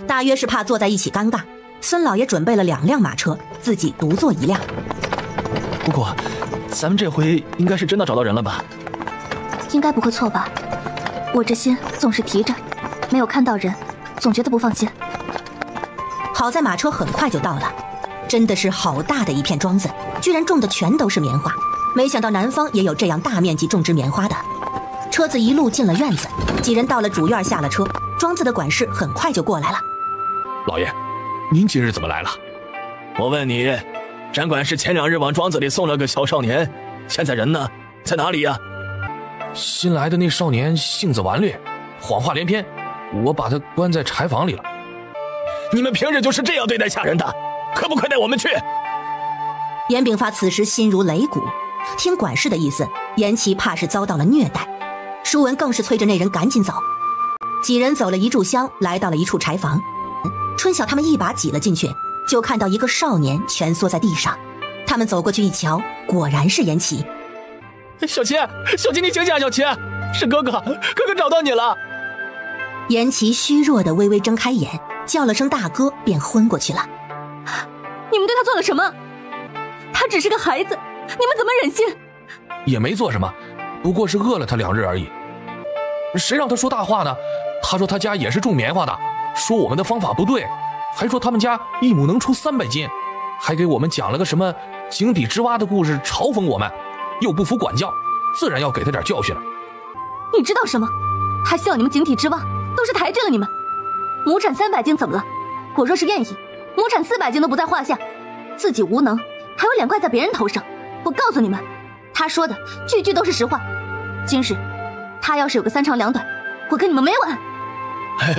大约是怕坐在一起尴尬，孙老爷准备了2辆马车，自己独坐1辆。姑姑，咱们这回应该是真的找到人了吧？应该不会错吧？我这心总是提着，没有看到人，总觉得不放心。好在马车很快就到了，真的是好大的一片庄子，居然种的全都是棉花。没想到南方也有这样大面积种植棉花的。车子一路进了院子，几人到了主院下了车，庄子的管事很快就过来了。老爷，您今日怎么来了？我问你，展管事前2日往庄子里送了个小少年，现在人呢？在哪里呀？新来的那少年性子顽劣，谎话连篇，我把他关在柴房里了。你们平日就是这样对待下人的，可不快带我们去？严炳发此时心如擂鼓，听管事的意思，严琦怕是遭到了虐待。舒文更是催着那人赶紧走。几人走了1炷香，来到了一处柴房。春晓他们一把挤了进去，就看到一个少年蜷缩在地上。他们走过去一瞧，果然是严琦。小七，你醒醒啊！小七，是哥哥找到你了。严琦虚弱的微微睁开眼，叫了声大哥，便昏过去了。你们对他做了什么？他只是个孩子，你们怎么忍心？也没做什么，不过是饿了他2日而已。谁让他说大话呢？他说他家也是种棉花的，说我们的方法不对，还说他们家1亩能出300斤，还给我们讲了个什么井底之蛙的故事，嘲讽我们，又不服管教，自然要给他点教训了。你知道什么？还笑你们井底之蛙，都是抬举了你们。亩产300斤怎么了？我若是愿意，亩产400斤都不在话下。自己无能，还有脸怪在别人头上。我告诉你们，他说的句句都是实话。今日他要是有个3长2短，我跟你们没完。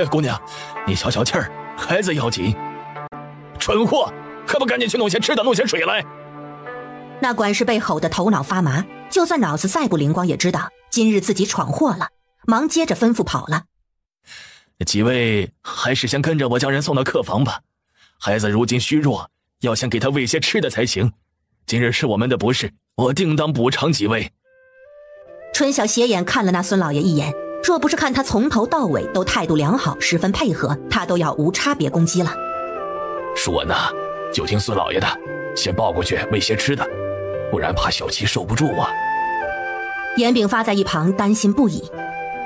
姑娘，你消消气儿，孩子要紧。蠢货，还不赶紧去弄些吃的，弄些水来。那管事被吼得头脑发麻，就算脑子再不灵光，也知道今日自己闯祸了，忙接着吩咐跑了。几位还是先跟着我将人送到客房吧。孩子如今虚弱，要先给他喂些吃的才行。今日是我们的不是，我定当补偿几位。春晓斜眼看了那孙老爷一眼，若不是看他从头到尾都态度良好，十分配合，他都要无差别攻击了。舒文呐，就听孙老爷的，先抱过去喂些吃的，不然怕小七受不住啊。严炳发在一旁担心不已。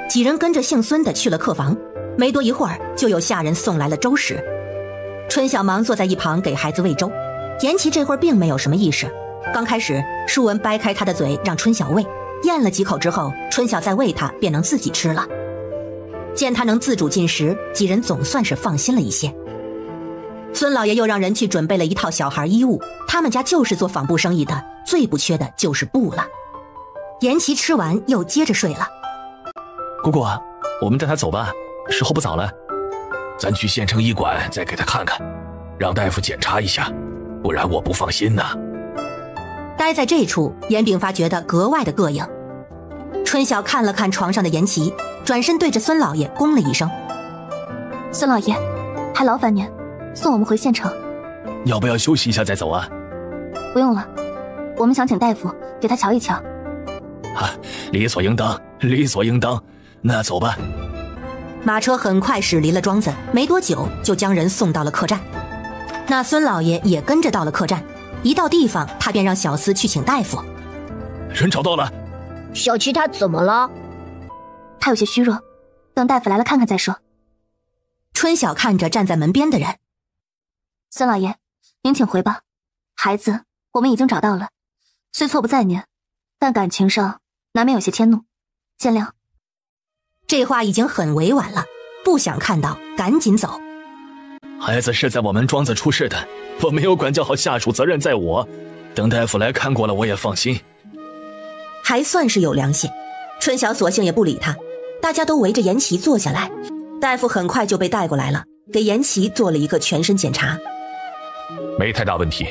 几人跟着姓孙的去了客房，没多一会儿就有下人送来了粥食。春晓忙坐在一旁给孩子喂粥，严琦这会儿并没有什么意识。刚开始舒文掰开他的嘴让春晓喂，咽了几口之后，春晓再喂他便能自己吃了。见他能自主进食，几人总算是放心了一些。孙老爷又让人去准备了一套小孩衣物，他们家就是做纺布生意的，最不缺的就是布了。严琦吃完又接着睡了。姑姑，我们带他走吧，时候不早了。咱去县城医馆再给他看看，让大夫检查一下，不然我不放心呐。待在这处，严炳发觉得格外的膈应。春晓看了看床上的严琦，转身对着孙老爷躬了一声。孙老爷，还劳烦您送我们回县城。要不要休息一下再走啊？不用了，我们想请大夫给他瞧一瞧。理所应当，理所应当。那走吧。马车很快驶离了庄子，没多久就将人送到了客栈。那孙老爷也跟着到了客栈，一到地方他便让小厮去请大夫。人找到了。小七他怎么了？他有些虚弱，等大夫来了看看再说。春晓看着站在门边的人。孙老爷，您请回吧。孩子我们已经找到了，虽错不在您，但感情上难免有些迁怒，见谅。这话已经很委婉了，不想看到赶紧走。孩子是在我们庄子出事的，我没有管教好下属，责任在我。等大夫来看过了，我也放心。还算是有良心。春晓索性也不理他，大家都围着严琦坐下来。大夫很快就被带过来了，给严琦做了一个全身检查。没太大问题，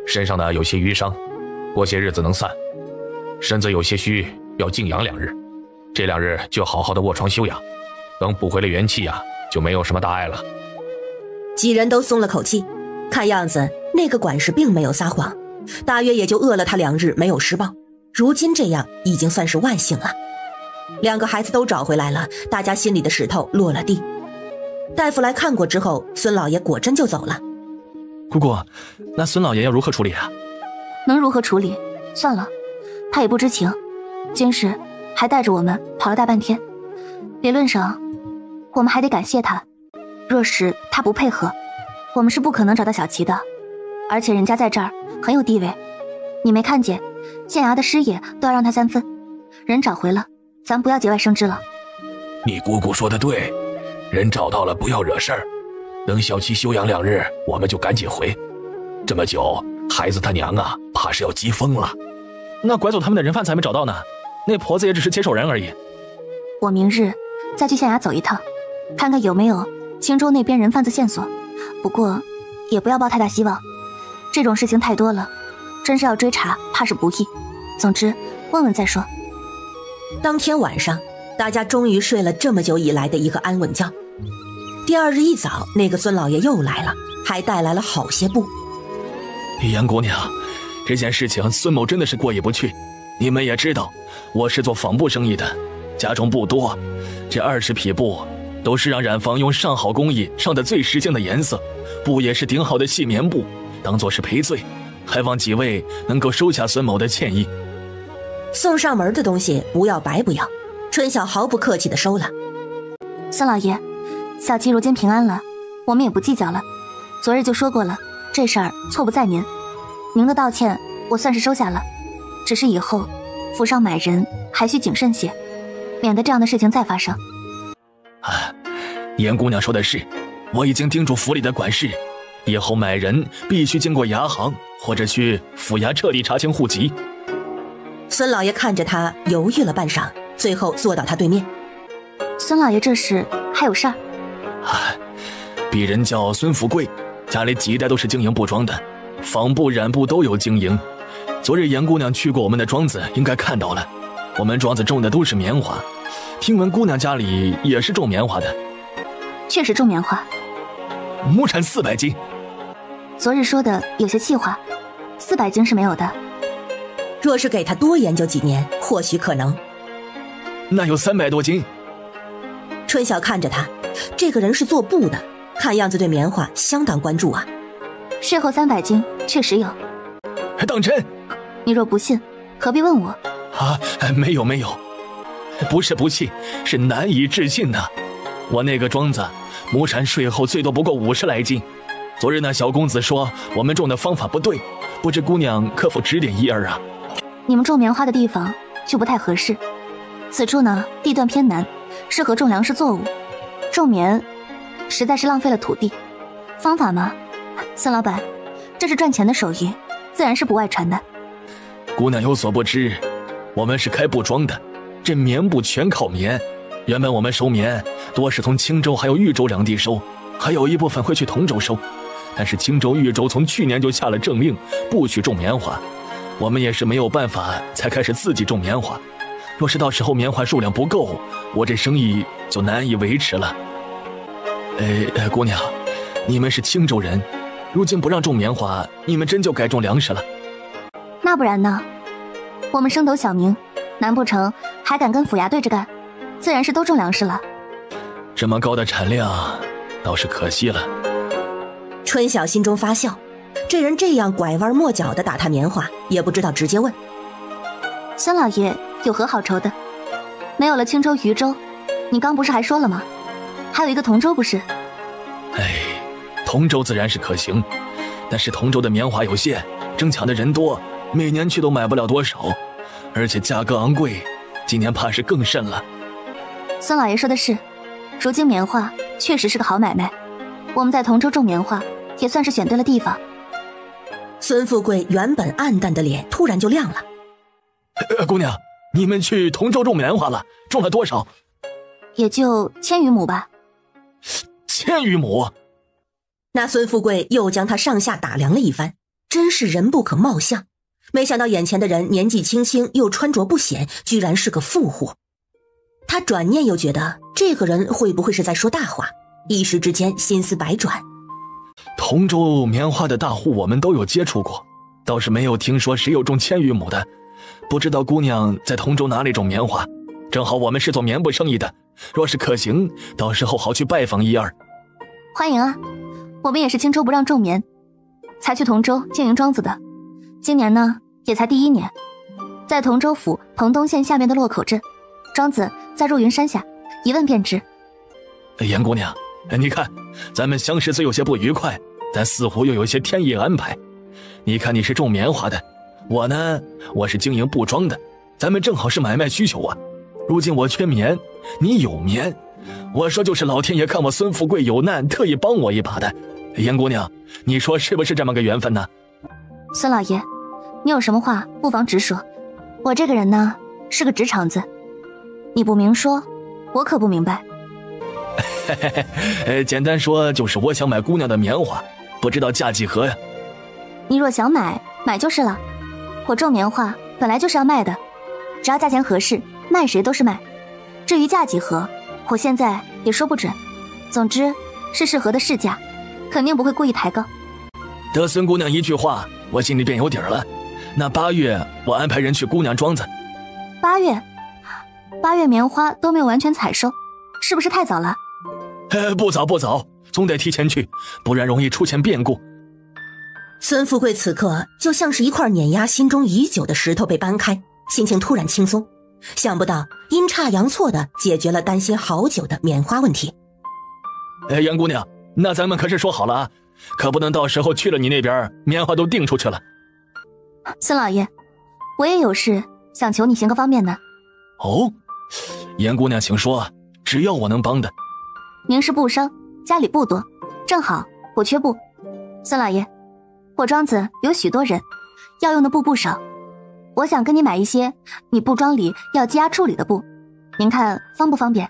身上呢有些淤伤，过些日子能散。身子有些虚，要静养2日，这2日就好好的卧床休养，等补回了元气啊，就没有什么大碍了。几人都松了口气，看样子那个管事并没有撒谎，大约也就饿了他2日没有施暴，如今这样已经算是万幸了。2个孩子都找回来了，大家心里的石头落了地。大夫来看过之后，孙老爷果真就走了。姑姑，那孙老爷要如何处理啊？能如何处理？算了，他也不知情，今日还带着我们跑了大半天。理论上，我们还得感谢他。若是他不配合，我们是不可能找到小琪的。而且人家在这儿很有地位，你没看见县衙的师爷都要让他3分，人找回了，咱不要节外生枝了。你姑姑说的对，人找到了不要惹事儿，等小七休养2日，我们就赶紧回。这么久，孩子他娘啊，怕是要急疯了。那拐走他们的人贩子还没找到呢，那婆子也只是接手人而已。我明日再去县衙走一趟，看看有没有青州那边人贩子线索。不过也不要抱太大希望，这种事情太多了，真是要追查怕是不易。总之问问再说。当天晚上，大家终于睡了这么久以来的一个安稳觉。第2日一早，那个孙老爷又来了，还带来了好些布。严姑娘，这件事情孙某真的是过意不去。你们也知道，我是做纺布生意的，家中布多，这20匹布都是让染坊用上好工艺上的最时兴的颜色，布也是顶好的细棉布，当作是赔罪，还望几位能够收下孙某的歉意。送上门的东西不要白不要，春晓毫不客气地收了。孙老爷，小七如今平安了，我们也不计较了。昨日就说过了，这事儿错不在您，您的道歉我算是收下了。只是以后府上买人还需谨慎些，免得这样的事情再发生。严姑娘说的是，我已经叮嘱府里的管事，以后买人必须经过衙行或者去府衙彻底查清户籍。孙老爷看着他犹豫了半晌，最后坐到他对面。孙老爷这时还有事儿？鄙人叫孙富贵，家里几代都是经营布庄的，纺布染布都有经营。昨日严姑娘去过我们的庄子，应该看到了，我们庄子种的都是棉花，听闻姑娘家里也是种棉花的。确实种棉花，亩产400斤。昨日说的有些气话，400斤是没有的。若是给他多研究几年，或许可能。那有300多斤。春晓看着他，这个人是做布的，看样子对棉花相当关注啊。税后300斤确实有。当真？你若不信，何必问我？没有，不是不信，是难以置信呐。我那个庄子亩产税后最多不过50来斤。昨日那小公子说我们种的方法不对，不知姑娘可否指点一二啊？你们种棉花的地方就不太合适，此处呢地段偏南，适合种粮食作物，种棉实在是浪费了土地。方法嘛，孙老板，这是赚钱的手艺，自然是不外传的。姑娘有所不知，我们是开布庄的，这棉布全靠棉。原本我们收棉多是从青州还有豫州2地收，还有一部分会去同州收，但是青州、豫州从去年就下了政令，不许种棉花。我们也是没有办法才开始自己种棉花。若是到时候棉花数量不够，我这生意就难以维持了。姑娘，你们是青州人，如今不让种棉花，你们真就该种粮食了。那不然呢？我们升斗小民，难不成还敢跟府衙对着干？自然是都种粮食了。这么高的产量，倒是可惜了。春晓心中发笑，这人这样拐弯抹角的打他棉花，也不知道直接问。孙老爷有何好愁的？没有了青州、渝州，你刚不是还说了吗？还有一个同州不是？同州自然是可行，但是同州的棉花有限，争抢的人多，每年去都买不了多少，而且价格昂贵，今年怕是更甚了。孙老爷说的是，如今棉花确实是个好买卖，我们在同州种棉花也算是选对了地方。孙富贵原本暗淡的脸突然就亮了。姑娘，你们去同州种棉花了，种了多少？也就1000余亩吧。1000余亩？那孙富贵又将他上下打量了一番，真是人不可貌相。没想到眼前的人年纪轻轻，又穿着不显，居然是个富户。他转念又觉得这个人会不会是在说大话，一时之间心思百转。同州棉花的大户我们都有接触过，倒是没有听说谁有种1000余亩的。不知道姑娘在同州哪里种棉花，正好我们是做棉布生意的，若是可行，到时候好去拜访一二。欢迎啊，我们也是青州不让种棉，才去同州经营庄子的。今年呢，也才第1年，在同州府彭东县下面的洛口镇，庄子在入云山下，一问便知。严姑娘，你看，咱们相识虽有些不愉快，但似乎又有些天意安排。你看你是种棉花的，我呢，我是经营布庄的，咱们正好是买卖需求啊。如今我缺棉，你有棉，我说就是老天爷看我孙富贵有难，特意帮我一把的。严姑娘，你说是不是这么个缘分呢？孙老爷，你有什么话不妨直说，我这个人呢是个直肠子，你不明说，我可不明白。简单说就是我想买姑娘的棉花，不知道价几何呀？你若想买就是了。我种棉花本来就是要卖的，只要价钱合适，卖谁都是卖。至于价几何，我现在也说不准。总之是适合的市价，肯定不会故意抬高。得孙姑娘一句话，我心里便有底儿了。那8月我安排人去姑娘庄子。8月棉花都没有完全采收，是不是太早了？不早，总得提前去，不然容易出现变故。孙富贵此刻就像是一块碾压心中已久的石头被搬开，心情突然轻松，想不到阴差阳错地解决了担心好久的棉花问题。杨姑娘，那咱们可是说好了啊，可不能到时候去了你那边棉花都订出去了。孙老爷，我也有事想求你行个方便呢。哦，严姑娘请说，只要我能帮的。您是布商，家里布多，正好我缺布。孙老爷，我庄子有许多人，要用的布不少，我想跟你买一些你布庄里要积压处理的布，您看方不方便？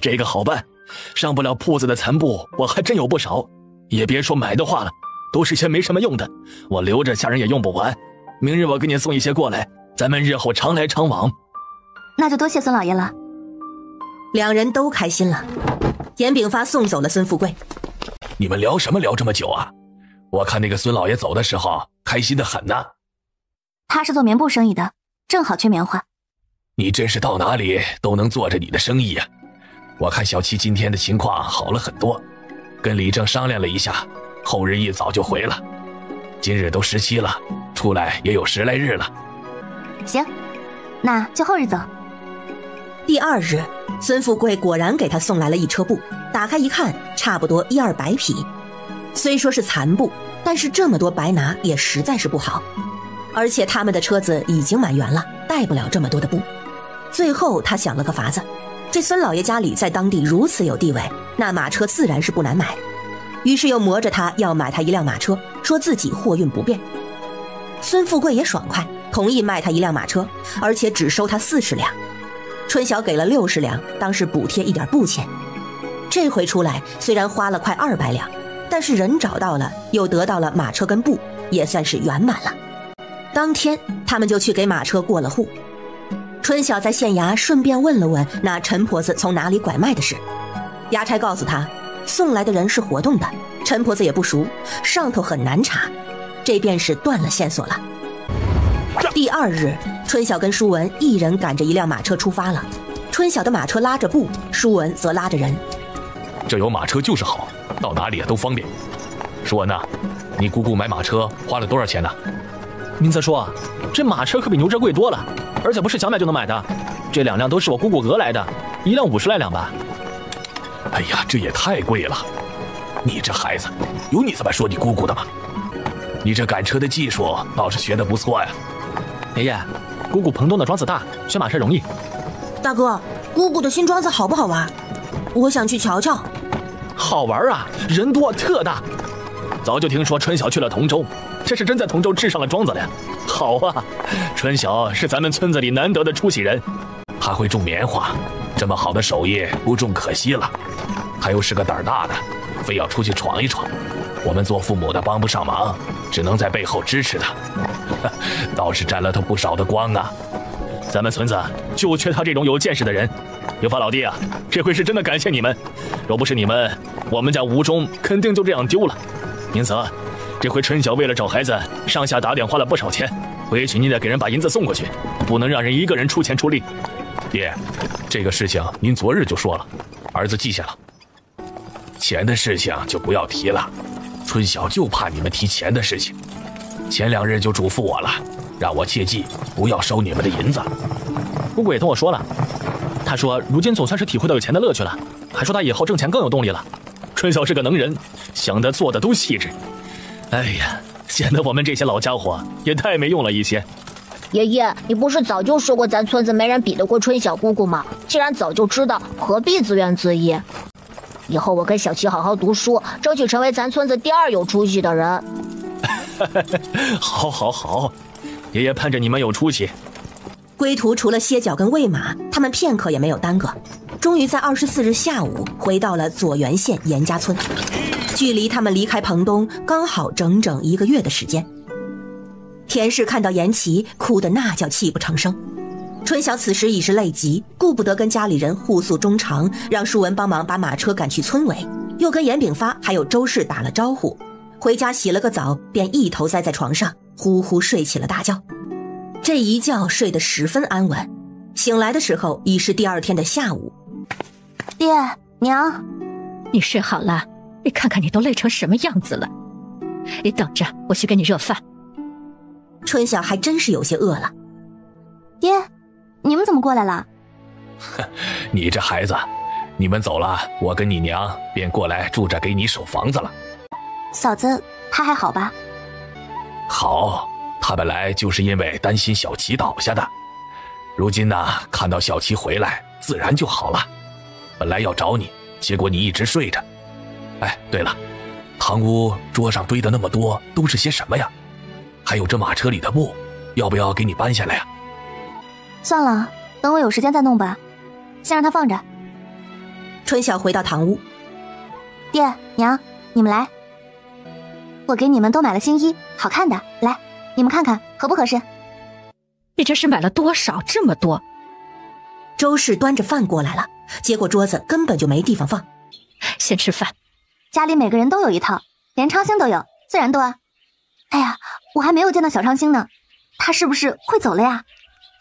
这个好办，上不了铺子的残布我还真有不少，也别说买的话了，都是些没什么用的，我留着下人也用不完。明日我给你送一些过来，咱们日后常来常往。那就多谢孙老爷了。两人都开心了。严炳发送走了孙富贵。你们聊什么聊这么久啊？我看那个孙老爷走的时候开心的很呢。他是做棉布生意的，正好缺棉花。你真是到哪里都能做着你的生意啊。我看小七今天的情况好了很多，跟李正商量了一下，后日一早就回了。今日都17了，出来也有10来日了。行，那就后日走。第2日，孙富贵果然给他送来了一车布，打开一看，差不多100-200匹。虽说是残布，但是这么多白拿也实在是不好，而且他们的车子已经满员了，带不了这么多的布。最后他想了个法子，这孙老爷家里在当地如此有地位，那马车自然是不难买，于是又磨着他要买他一辆马车，说自己货运不便。孙富贵也爽快，同意卖他一辆马车，而且只收他40两。春晓给了60两，当是补贴一点布钱。这回出来虽然花了快200两，但是人找到了，又得到了马车跟布，也算是圆满了。当天他们就去给马车过了户。春晓在县衙顺便问了问那陈婆子从哪里拐卖的事，衙差告诉他，送来的人是活动的，陈婆子也不熟，上头很难查，这便是断了线索了。第2日，春晓跟舒文一人赶着一辆马车出发了。春晓的马车拉着布，舒文则拉着人。这有马车就是好，到哪里都方便。舒文呐，你姑姑买马车花了多少钱呢？您再说，这马车可比牛车贵多了，而且不是想买就能买的。这2辆都是我姑姑讹来的，一辆50来两吧。哎呀，这也太贵了。你这孩子，有你这么说你姑姑的吗？你这赶车的技术倒是学得不错呀。爷爷，姑姑彭东的庄子大，学马车容易。大哥，姑姑的新庄子好不好玩？我想去瞧瞧。好玩啊，人多特大。早就听说春晓去了同州，这是真在同州置上了庄子了。好啊，春晓是咱们村子里难得的出息人，他会种棉花，这么好的手艺不种可惜了。他又是个胆儿大的，非要出去闯一闯，我们做父母的帮不上忙，只能在背后支持他，倒是沾了他不少的光啊。咱们村子就缺他这种有见识的人。有发老弟啊，这回是真的感谢你们，若不是你们，我们家吴中肯定就这样丢了。您则，这回春晓为了找孩子，上下打点花了不少钱，回去你得给人把银子送过去，不能让人一个人出钱出力。爹，这个事情您昨日就说了，儿子记下了。钱的事情就不要提了，春晓就怕你们提钱的事情。前2日就嘱咐我了，让我切记不要收你们的银子。姑姑也跟我说了，她说如今总算是体会到有钱的乐趣了，还说她以后挣钱更有动力了。春晓是个能人，想的做的都细致。哎呀，显得我们这些老家伙也太没用了一些。爷爷，你不是早就说过咱村子没人比得过春晓姑姑吗？既然早就知道，何必自怨自艾？以后我跟小琪好好读书，争取成为咱村子第2有出息的人。好，好，好，爷爷盼着你们有出息。归途除了歇脚跟喂马，他们片刻也没有耽搁，终于在24日下午回到了左源县严家村，距离他们离开彭东刚好整整1个月的时间。田氏看到严琦，哭得那叫泣不成声。春晓此时已是累极，顾不得跟家里人互诉衷肠，让舒文帮忙把马车赶去村尾，又跟严炳发还有周氏打了招呼，回家洗了个澡，便一头栽在床上，呼呼睡起了大觉。这一觉睡得十分安稳，醒来的时候已是第2天的下午。爹娘，你睡好了？你看看你都累成什么样子了，你等着，我去给你热饭。春晓还真是有些饿了。爹，你们怎么过来了？你这孩子，你们走了，我跟你娘便过来住着给你守房子了。嫂子她还好吧？好，她本来就是因为担心小琪倒下的，如今呢，看到小琪回来自然就好了。本来要找你，结果你一直睡着。哎，对了，堂屋桌上堆的那么多都是些什么呀？还有这马车里的布，要不要给你搬下来呀？算了，等我有时间再弄吧，先让它放着。春晓回到堂屋，爹娘，你们来，我给你们都买了新衣，好看的，来，你们看看合不合适？你这是买了多少？这么多？周氏端着饭过来了，结果桌子根本就没地方放。先吃饭。家里每个人都有一套，连昌兴都有，自然多啊。哎呀，我还没有见到小昌兴呢，他是不是会走了呀？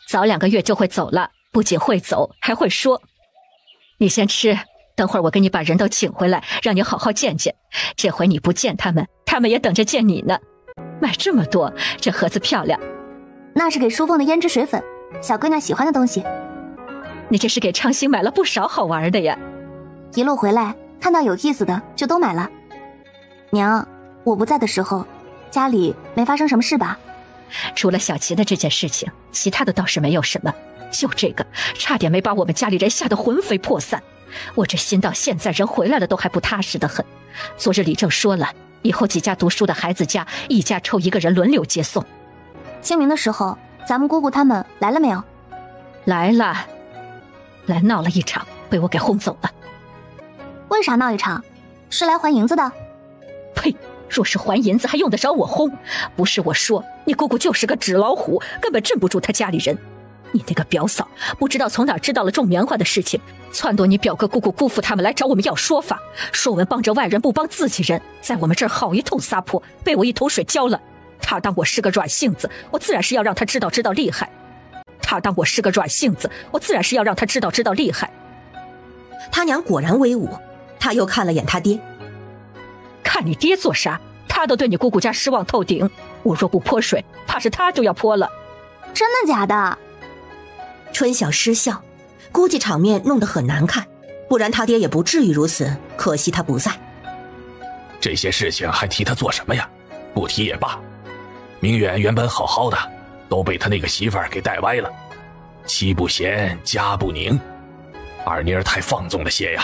早2个月就会走了，不仅会走，还会说。你先吃，等会儿我给你把人都请回来，让你好好见见。这回你不见他们，他们也等着见你呢。买这么多，这盒子漂亮。那是给淑凤的胭脂水粉，小闺女喜欢的东西。你这是给昌兴买了不少好玩的呀。一路回来，看到有意思的就都买了。娘，我不在的时候，家里没发生什么事吧？除了小琪的这件事情，其他的倒是没有什么。就这个，差点没把我们家里人吓得魂飞魄散。我这心到现在，人回来了都还不踏实得很。昨日李正说了，以后几家读书的孩子家，一家抽1个人轮流接送。清明的时候，咱们姑姑他们来了没有？来了，来闹了一场，被我给轰走了。为啥闹一场？是来还银子的？呸！若是还银子，还用得着我轰？不是我说，你姑姑就是个纸老虎，根本镇不住他家里人。你那个表嫂不知道从哪儿知道了种棉花的事情，撺掇你表哥姑姑姑父他们来找我们要说法，说我们帮着外人不帮自己人，在我们这儿好一通撒泼，被我一桶水浇了。他当我是个软性子，我自然是要让他知道厉害。他当我是个软性子，我自然是要让他知道厉害。他娘果然威武，他又看了眼他爹。看你爹做啥？他都对你姑姑家失望透顶，我若不泼水，怕是他就要泼了。真的假的？春晓失笑，估计场面弄得很难看，不然他爹也不至于如此，可惜他不在。这些事情还提他做什么呀？不提也罢。明远原本好好的，都被他那个媳妇儿给带歪了。妻不贤，家不宁，二妮儿太放纵了些呀。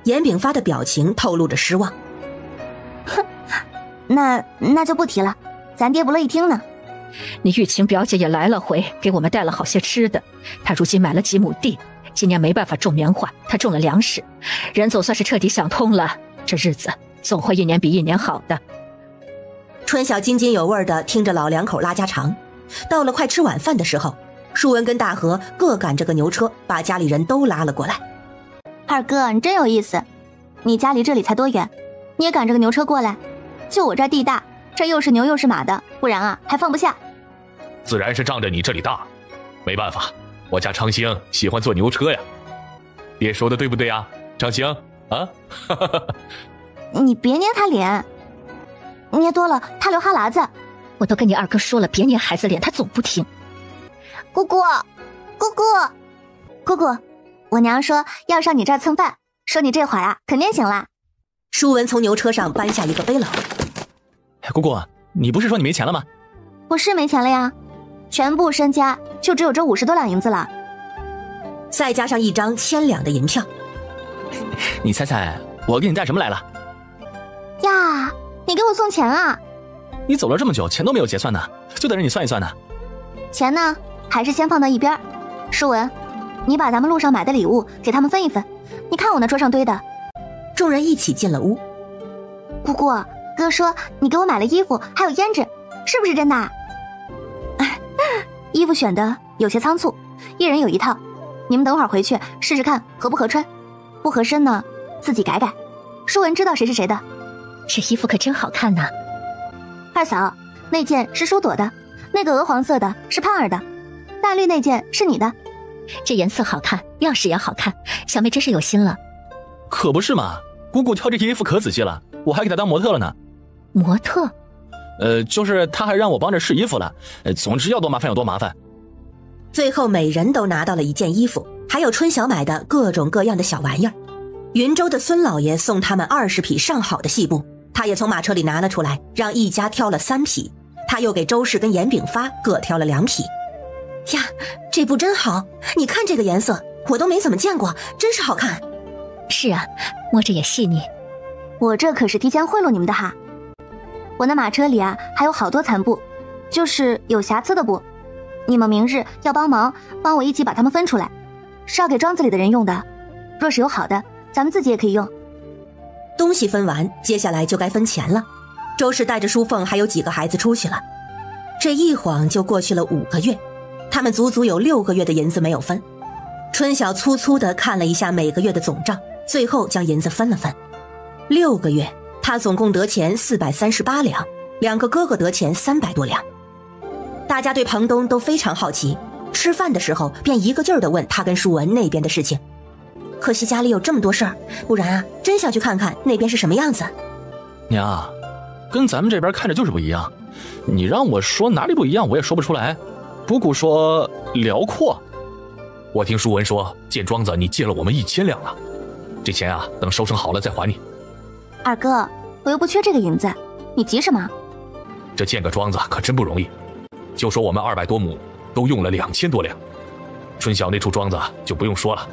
严炳发的表情透露着失望。哼，那就不提了，咱爹不乐意听呢。你玉琴表姐也来了回，给我们带了好些吃的。她如今买了几亩地，今年没办法种棉花，她种了粮食。人总算是彻底想通了，这日子总会一年比一年好的。春晓津津有味地听着老两口拉家常。到了快吃晚饭的时候，舒文跟大河各赶着个牛车，把家里人都拉了过来。二哥，你真有意思，你家离这里才多远，你也赶着个牛车过来？就我这地大，这又是牛又是马的，不然啊还放不下。自然是仗着你这里大，没办法，我家昌兴喜欢坐牛车呀。爹说的对不对啊，昌兴？啊？你别捏他脸，捏多了他流哈喇子。我都跟你二哥说了，别捏孩子脸，他总不听。姑姑，姑姑，姑姑，我娘说要上你这儿蹭饭，说你这会儿啊肯定醒了。舒文从牛车上搬下一个背篓。姑姑，你不是说你没钱了吗？我是没钱了呀，全部身家就只有这50多两银子了，再加上1张1000两的银票。你猜猜我给你带什么来了？呀，你给我送钱啊？你走了这么久，钱都没有结算呢，就等着你算一算呢。钱呢，还是先放到一边。舒文，你把咱们路上买的礼物给他们分一分。你看我那桌上堆的。众人一起进了屋。姑姑，哥说你给我买了衣服，还有胭脂，是不是真的？衣服选的有些仓促，一人有一套，你们等会儿回去试试看合不合穿，不合身呢自己改改。舒文知道谁是谁的。这衣服可真好看呐。二嫂，那件是舒朵的，那个鹅黄色的是胖儿的，大绿那件是你的。这颜色好看，样式也好看，小妹真是有心了。可不是嘛，姑姑挑这些衣服可仔细了，我还给她当模特了呢。模特？就是她还让我帮着试衣服了，总之要多麻烦有多麻烦。最后每人都拿到了一件衣服，还有春晓买的各种各样的小玩意儿。云州的孙老爷送他们20匹上好的细布，他也从马车里拿了出来，让一家挑了3匹。他又给周氏跟严炳发各挑了2匹。呀，这布真好，你看这个颜色，我都没怎么见过，真是好看。是啊，摸着也细腻。我这可是提前贿赂你们的哈。我那马车里啊还有好多残布，就是有瑕疵的布，你们明日要帮我一起把它们分出来，是要给庄子里的人用的。若是有好的，咱们自己也可以用。东西分完，接下来就该分钱了。周氏带着淑凤还有几个孩子出去了，这一晃就过去了5个月，他们足足有6个月的银子没有分。春晓粗粗地看了一下每个月的总账，最后将银子分了分。6个月，他总共得钱438两，2个哥哥得钱300多两。大家对彭东都非常好奇，吃饭的时候便一个劲儿地问他跟舒文那边的事情。可惜家里有这么多事儿，不然啊，真想去看看那边是什么样子。娘，跟咱们这边看着就是不一样，你让我说哪里不一样我也说不出来。姑姑说辽阔。我听舒文说建庄子你借了我们1000两了，这钱啊等收成好了再还你。二哥，我又不缺这个银子，你急什么？这建个庄子可真不容易，就说我们200多亩都用了2000多两，春晓那处庄子就不用说了。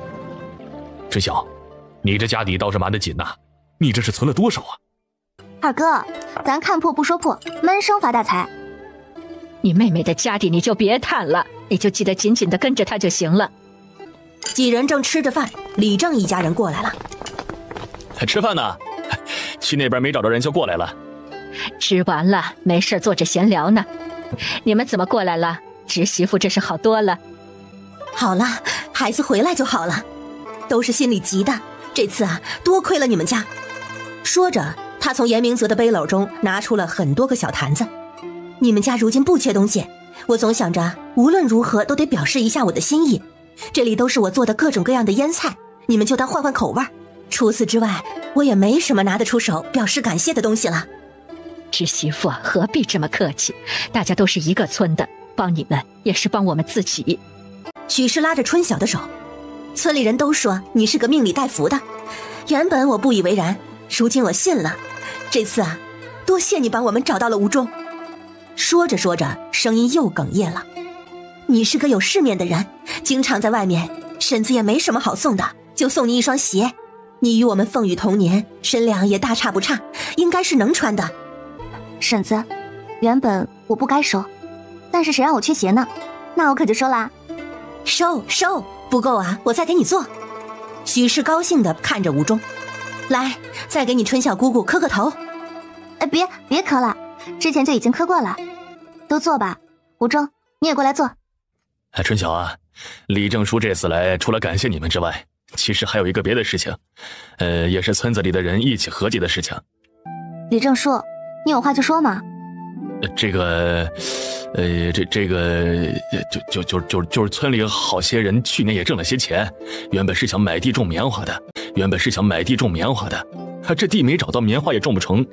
春晓，你这家底倒是瞒得紧呐，你这是存了多少啊？二哥，咱看破不说破，闷声发大财。你妹妹的家底你就别探了，你就记得紧紧地跟着她就行了。几人正吃着饭，李正一家人过来了。吃饭呢，去那边没找着人就过来了。吃完了没事坐着闲聊呢。你们怎么过来了？侄媳妇这是好多了。好了，孩子回来就好了，都是心里急的，这次啊多亏了你们家。说着，他从严明泽的背篓中拿出了很多个小坛子。你们家如今不缺东西，我总想着无论如何都得表示一下我的心意。这里都是我做的各种各样的腌菜，你们就当换换口味。除此之外，我也没什么拿得出手表示感谢的东西了。侄媳妇何必这么客气，大家都是一个村的，帮你们也是帮我们自己。许氏拉着春晓的手，村里人都说你是个命里带福的，原本我不以为然，如今我信了。这次啊，多谢你帮我们找到了吴忠。说着说着，声音又哽咽了。你是个有世面的人，经常在外面，婶子也没什么好送的，就送你一双鞋。你与我们凤羽同年，身量也大差不差，应该是能穿的。婶子，原本我不该收，但是谁让我缺鞋呢？那我可就收啦。收，不够啊，我再给你做。许氏高兴地看着吴忠，来，再给你春晓姑姑磕个头。别磕了，之前就已经磕过了。都坐吧，吴忠，你也过来坐。春晓啊，李正叔这次来除了感谢你们之外，其实还有一个别的事情，也是村子里的人一起合计的事情。李正叔，你有话就说嘛。就是村里好些人去年也挣了些钱，原本是想买地种棉花的，这地没找到，棉花也种不成。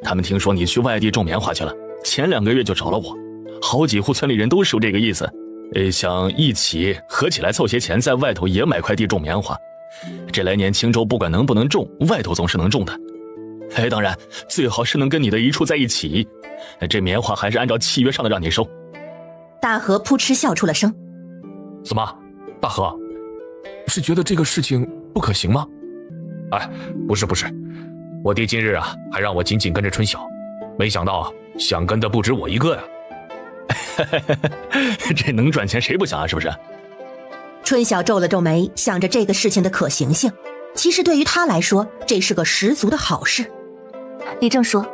他们听说你去外地种棉花去了，前2个月就找了我，好几户村里人都是这个意思，想一起合起来凑些钱，在外头也买块地种棉花。这来年青州不管能不能种，外头总是能种的。当然最好是能跟你的一处在一起，这棉花还是按照契约上的让你收。大河扑哧笑出了声。怎么，大河，是觉得这个事情不可行吗？不是，我爹今日啊还让我紧紧跟着春晓，没想到想跟的不止我一个呀。这能赚钱谁不想啊，是不是？春晓皱了皱眉，想着这个事情的可行性。其实对于他来说，这是个十足的好事。李正说，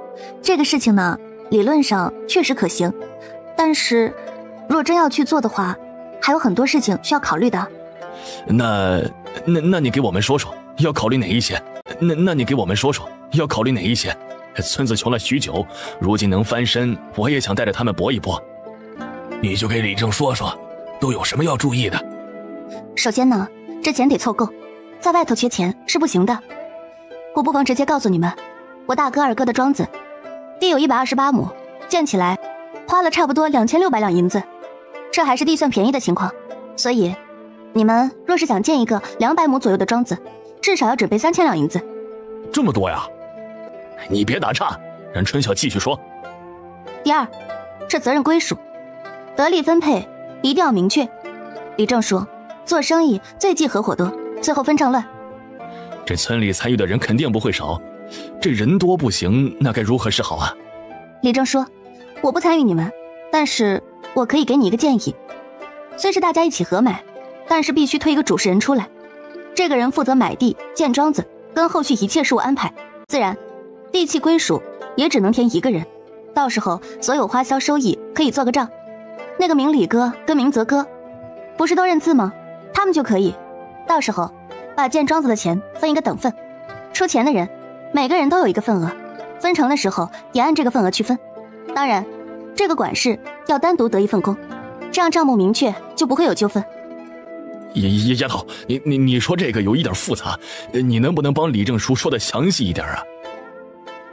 这个事情呢，理论上确实可行，但是若真要去做的话，还有很多事情需要考虑的。那你给我们说说要考虑哪一些？那你给我们说说要考虑哪一些？村子穷了许久，如今能翻身，我也想带着他们搏一搏。你就给李正说说，都有什么要注意的？首先呢，这钱得凑够，在外头缺钱是不行的。我不妨直接告诉你们，我大哥二哥的庄子，地有128亩，建起来花了差不多2600两银子，这还是地算便宜的情况。所以你们若是想建一个200亩左右的庄子，至少要准备3000两银子。这么多呀？你别打岔，让春晓继续说。第二，这责任归属得利分配一定要明确。李正说，做生意最忌合伙多，最后分账乱。这村里参与的人肯定不会少，这人多不行，那该如何是好啊？李正说，我不参与你们，但是我可以给你一个建议。虽是大家一起合买，但是必须推一个主事人出来，这个人负责买地建庄子跟后续一切事务安排，自然地契归属也只能填一个人，到时候所有花销收益可以做个账。那个明理哥跟明泽哥不是都认字吗？他们就可以到时候把建庄子的钱分一个等份，出钱的人每个人都有一个份额，分成的时候也按这个份额去分。当然这个管事要单独得一份工，这样账目明确，就不会有纠纷。丫头，你说这个有一点复杂，你能不能帮李正叔说的详细一点啊？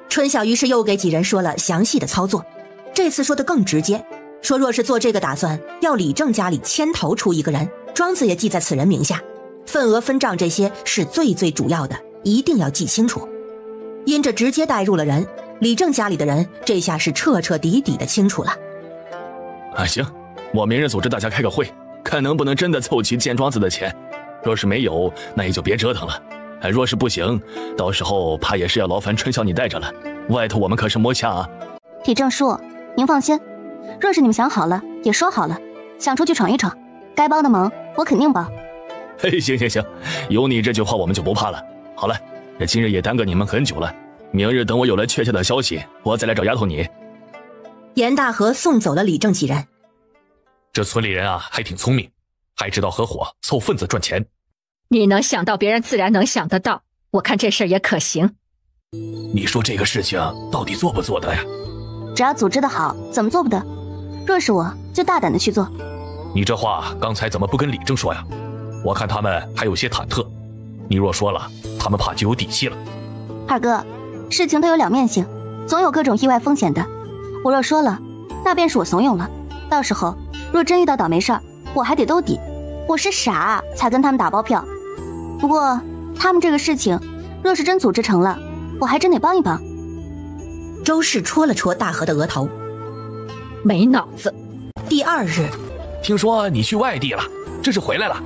春晓于是又给几人说了详细的操作，这次说的更直接，说若是做这个打算，要李正家里牵头出一个人，庄子也记在此人名下，份额分账这些是最主要的，一定要记清楚。因这直接带入了人，李正家里的人这下是彻底的清楚了。行，我明日组织大家开个会，看能不能真的凑齐建庄子的钱，若是没有，那也就别折腾了。若是不行，到时候怕也是要劳烦春晓你带着了，外头我们可是摸下啊。李正叔，您放心，若是你们想好了也说好了，想出去闯一闯，该帮的忙我肯定帮。行，有你这句话我们就不怕了。好了，今日也耽搁你们很久了，明日等我有了确切的消息，我再来找丫头你。严大河送走了李正几人。这村里人啊还挺聪明，还知道合伙凑份子赚钱。你能想到，别人自然能想得到，我看这事儿也可行。你说这个事情到底做不做得呀？只要组织得好，怎么做不得？若是我就大胆的去做。你这话刚才怎么不跟李正说呀？我看他们还有些忐忑，你若说了，他们怕就有底气了。二哥，事情都有两面性，总有各种意外风险的。我若说了，那便是我怂恿了，到时候若真遇到倒霉事儿，我还得兜底。我是傻才跟他们打包票。不过他们这个事情若是真组织成了，我还真得帮一帮。周氏戳了戳大河的额头，没脑子。第二日，听说你去外地了，这是回来了？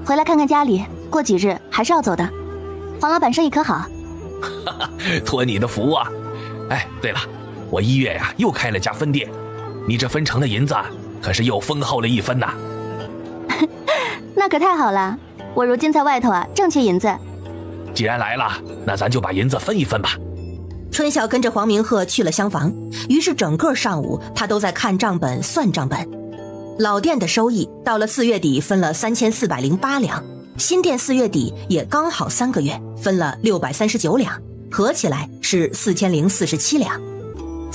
回来看看家里，过几日还是要走的。黄老板生意可好？托你的福啊。对了，我1月呀又开了家分店，你这分成的银子可是又丰厚了一分呐。那可太好了，我如今在外头正缺银子。既然来了，那咱就把银子分一分吧。春晓跟着黄明鹤去了厢房，于是整个上午他都在看账本算账本。老店的收益到了4月底分了3408两，新店4月底也刚好3个月分了639两，合起来是4047两。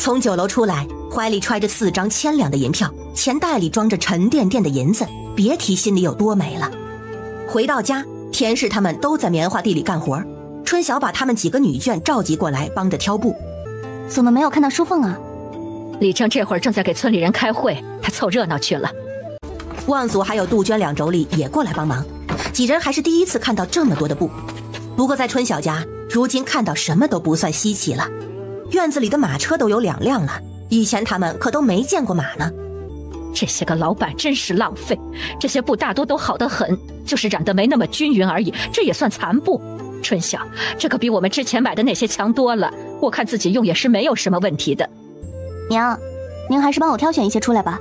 从酒楼出来，怀里揣着4张1000两的银票，钱袋里装着沉甸甸的银子，别提心里有多美了。回到家，田氏他们都在棉花地里干活，春晓把他们几个女眷召集过来帮着挑布。怎么没有看到淑凤啊？李正这会儿正在给村里人开会，他凑热闹去了。望祖还有杜鹃2妯娌也过来帮忙，几人还是第一次看到这么多的布。不过在春晓家，如今看到什么都不算稀奇了。院子里的马车都有2辆了，以前他们可都没见过马呢。这些个老板真是浪费，这些布大多都好得很，就是染得没那么均匀而已，这也算残布。春晓，这可比我们之前买的那些强多了，我看自己用也是没有什么问题的。娘，您还是帮我挑选一些出来吧，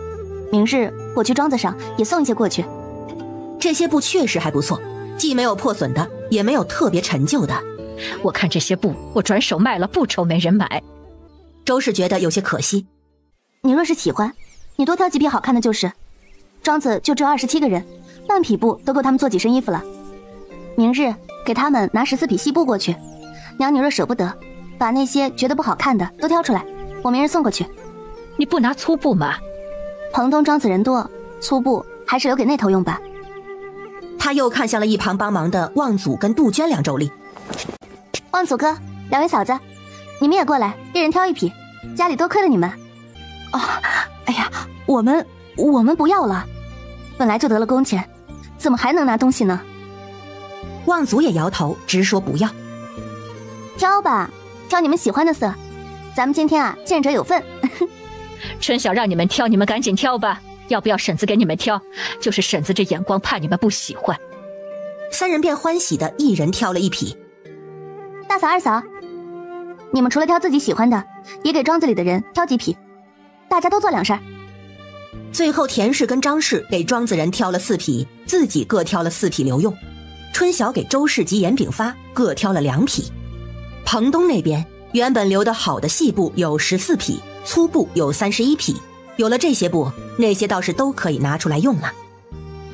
明日我去庄子上也送一些过去。这些布确实还不错，既没有破损的，也没有特别陈旧的。我看这些布，我转手卖了不愁没人买。周氏觉得有些可惜。你若是喜欢，你多挑几匹好看的就是。庄子就只有27个人，半匹布都够他们做几身衣服了。明日给他们拿14匹细布过去。娘，你若舍不得，把那些觉得不好看的都挑出来，我明日送过去。你不拿粗布吗？彭东庄子人多，粗布还是留给那头用吧。他又看向了一旁帮忙的望祖跟杜鹃2妯娌。望祖哥，2位嫂子，你们也过来，一人挑1匹，家里多亏了你们。哦，哎呀，我们不要了，本来就得了工钱，怎么还能拿东西呢？望祖也摇头，直说不要。挑吧，挑你们喜欢的色，咱们今天啊，见者有份。春晓让你们挑，你们赶紧挑吧，要不要婶子给你们挑？就是婶子这眼光，怕你们不喜欢。 3人便欢喜的一人挑了1匹。大嫂、二嫂，你们除了挑自己喜欢的，也给庄子里的人挑几匹，大家都做2事儿。最后田氏跟张氏给庄子人挑了4匹，自己各挑了4匹留用。春晓给周氏及严炳发各挑了2匹。彭东那边原本留得好的细布有14匹，粗布有31匹，有了这些布，那些倒是都可以拿出来用了。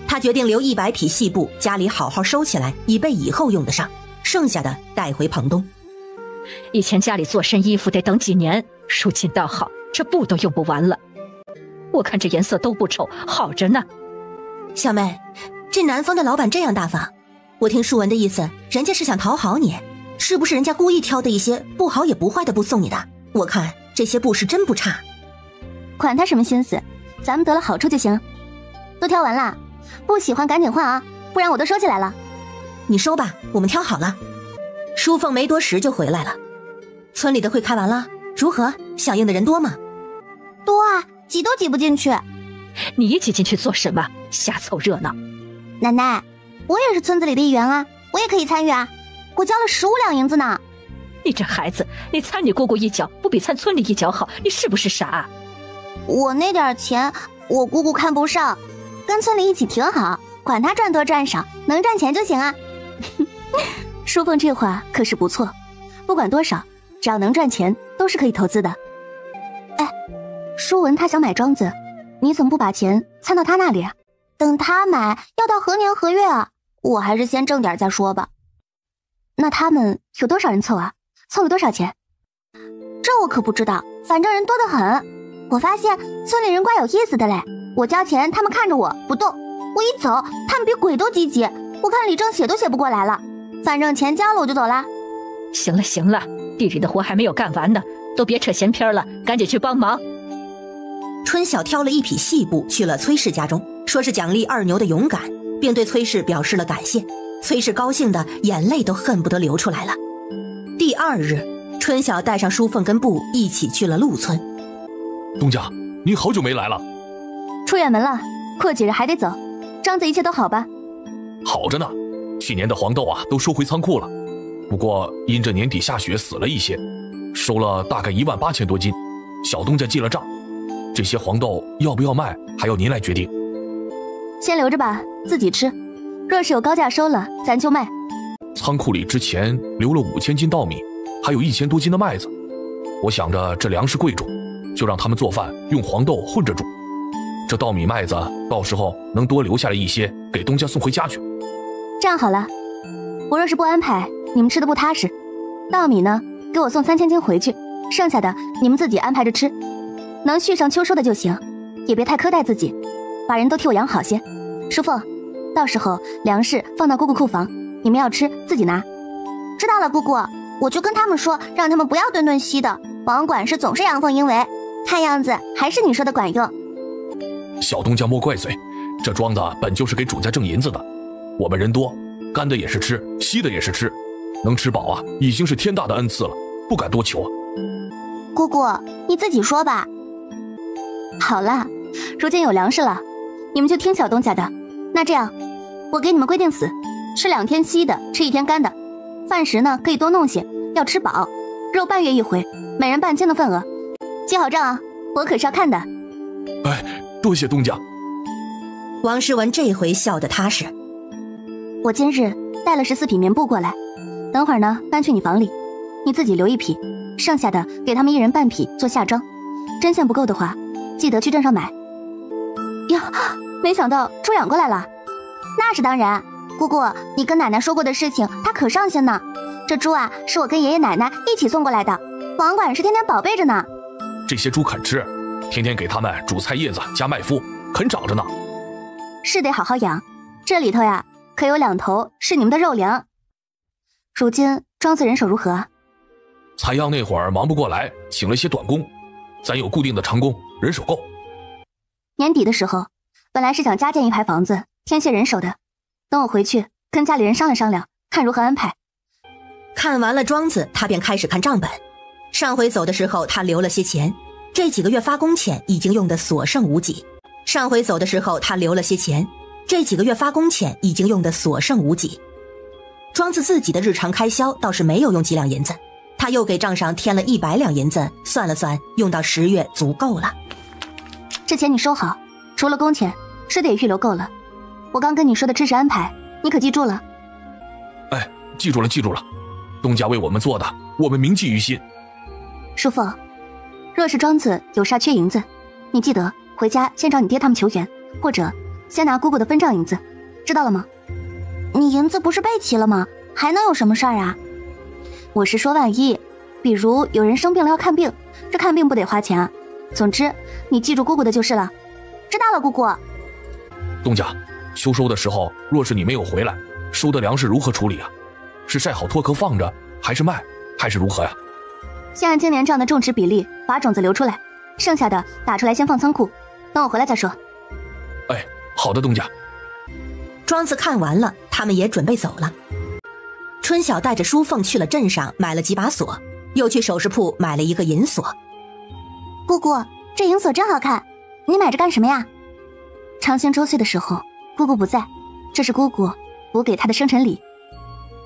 他决定留100匹细布，家里好好收起来，以备以后用得上，剩下的带回彭东。以前家里做身衣服得等几年，如今倒好，这布都用不完了。我看这颜色都不丑，好着呢。小妹，这南方的老板这样大方，我听舒文的意思，人家是想讨好你，是不是人家故意挑的一些不好也不坏的布送你的？我看这些布是真不差。管他什么心思，咱们得了好处就行。都挑完了，不喜欢赶紧换啊，不然我都收起来了。你收吧，我们挑好了。淑凤没多时就回来了。村里的会开完了，如何？响应的人多吗？多啊，挤都挤不进去。你挤进去做什么？瞎凑热闹。奶奶，我也是村子里的一员啊，我也可以参与啊。我交了15两银子呢。你这孩子，你参你姑姑一脚，不比参村里一脚好？你是不是傻啊？我那点钱，我姑姑看不上，跟村里一起挺好，管他赚多赚少，能赚钱就行啊。淑凤这话可是不错，不管多少，只要能赚钱，都是可以投资的。哎，舒文他想买庄子，你怎么不把钱参到他那里啊？等他买要到何年何月啊？我还是先挣点再说吧。那他们有多少人凑啊？凑了多少钱？这我可不知道，反正人多得很。我发现村里人怪有意思的嘞，我交钱，他们看着我不动，我一走，他们比鬼都积极，我看李正写都写不过来了。反正钱交了我就走了。行了行了，地里的活还没有干完呢，都别扯闲篇了，赶紧去帮忙。春晓挑了1匹细布去了崔氏家中，说是奖励2牛的勇敢，并对崔氏表示了感谢。崔氏高兴的眼泪都恨不得流出来了。第2日，春晓带上淑凤跟布一起去了陆村。东家，您好久没来了。出远门了，过几日还得走。庄子一切都好吧？好着呢，去年的黄豆啊都收回仓库了，不过因这年底下雪死了一些，收了大概18000多斤，小东家记了账。这些黄豆要不要卖，还要您来决定。先留着吧，自己吃。若是有高价收了，咱就卖。仓库里之前留了5000斤稻米，还有1000多斤的麦子。我想着这粮食贵重，就让他们做饭用黄豆混着煮。这稻米麦子到时候能多留下来一些，给东家送回家去。这样好了，我若是不安排，你们吃的不踏实。稻米呢，给我送3000斤回去，剩下的你们自己安排着吃，能续上秋收的就行，也别太苛待自己，把人都替我养好些。叔父，到时候粮食放到姑姑库房，你们要吃自己拿。知道了，姑姑，我就跟他们说，让他们不要顿顿稀的。王管事总是阳奉阴违，看样子还是你说的管用。小东家莫怪罪，这庄子本就是给主家挣银子的，我们人多，干的也是吃，稀的也是吃，能吃饱啊，已经是天大的恩赐了，不敢多求啊。姑姑，你自己说吧。好了，如今有粮食了，你们就听小东家的。那这样，我给你们规定死，吃2天稀的，吃1天干的。饭食呢可以多弄些，要吃饱。肉半月一回，每人半斤的份额。记好账啊，我可是要看的。哎，多谢东家。王诗文这回笑得踏实。我今日带了14匹棉布过来，等会儿呢搬去你房里，你自己留1匹，剩下的给他们1人半匹做夏装。针线不够的话，记得去镇上买。呀，没想到猪养过来了。那是当然，姑姑，你跟奶奶说过的事情，她可上心呢。这猪啊，是我跟爷爷奶奶一起送过来的，王管是天天宝贝着呢。这些猪肯吃，天天给他们煮菜叶子加麦麸，肯长着呢。是得好好养，这里头呀，可有2头是你们的肉粮。如今庄子人手如何啊？采样那会儿忙不过来，请了些短工，咱有固定的长工，人手够。年底的时候，本来是想加建1排房子，添些人手的。等我回去跟家里人商量商量，看如何安排。看完了庄子，他便开始看账本。上回走的时候他留了些钱，这几个月发工钱已经用得所剩无几。上回走的时候他留了些钱，这几个月发工钱已经用得所剩无几。庄子自己的日常开销倒是没有用几两银子，他又给账上添了100两银子，算了算，用到10月足够了。这钱你收好，除了工钱，吃的也预留够了。我刚跟你说的吃食安排，你可记住了？哎，记住了，记住了。东家为我们做的，我们铭记于心。叔父，若是庄子有啥缺银子，你记得回家先找你爹他们求援，或者先拿姑姑的分账银子，知道了吗？你银子不是备齐了吗？还能有什么事儿啊？我是说万一，比如有人生病了要看病，这看病不得花钱啊。总之，你记住姑姑的就是了。知道了，姑姑。东家，秋收的时候，若是你没有回来，收的粮食如何处理啊？是晒好脱壳放着，还是卖，还是如何呀？先按今年这样的种植比例把种子留出来，剩下的打出来先放仓库，等我回来再说。哎，好的，东家。庄子看完了，他们也准备走了。春晓带着淑凤去了镇上买了几把锁，又去首饰铺买了一个银锁。姑姑，这银锁真好看，你买这干什么呀？长兴周岁的时候，姑姑不在，这是姑姑补给她的生辰礼。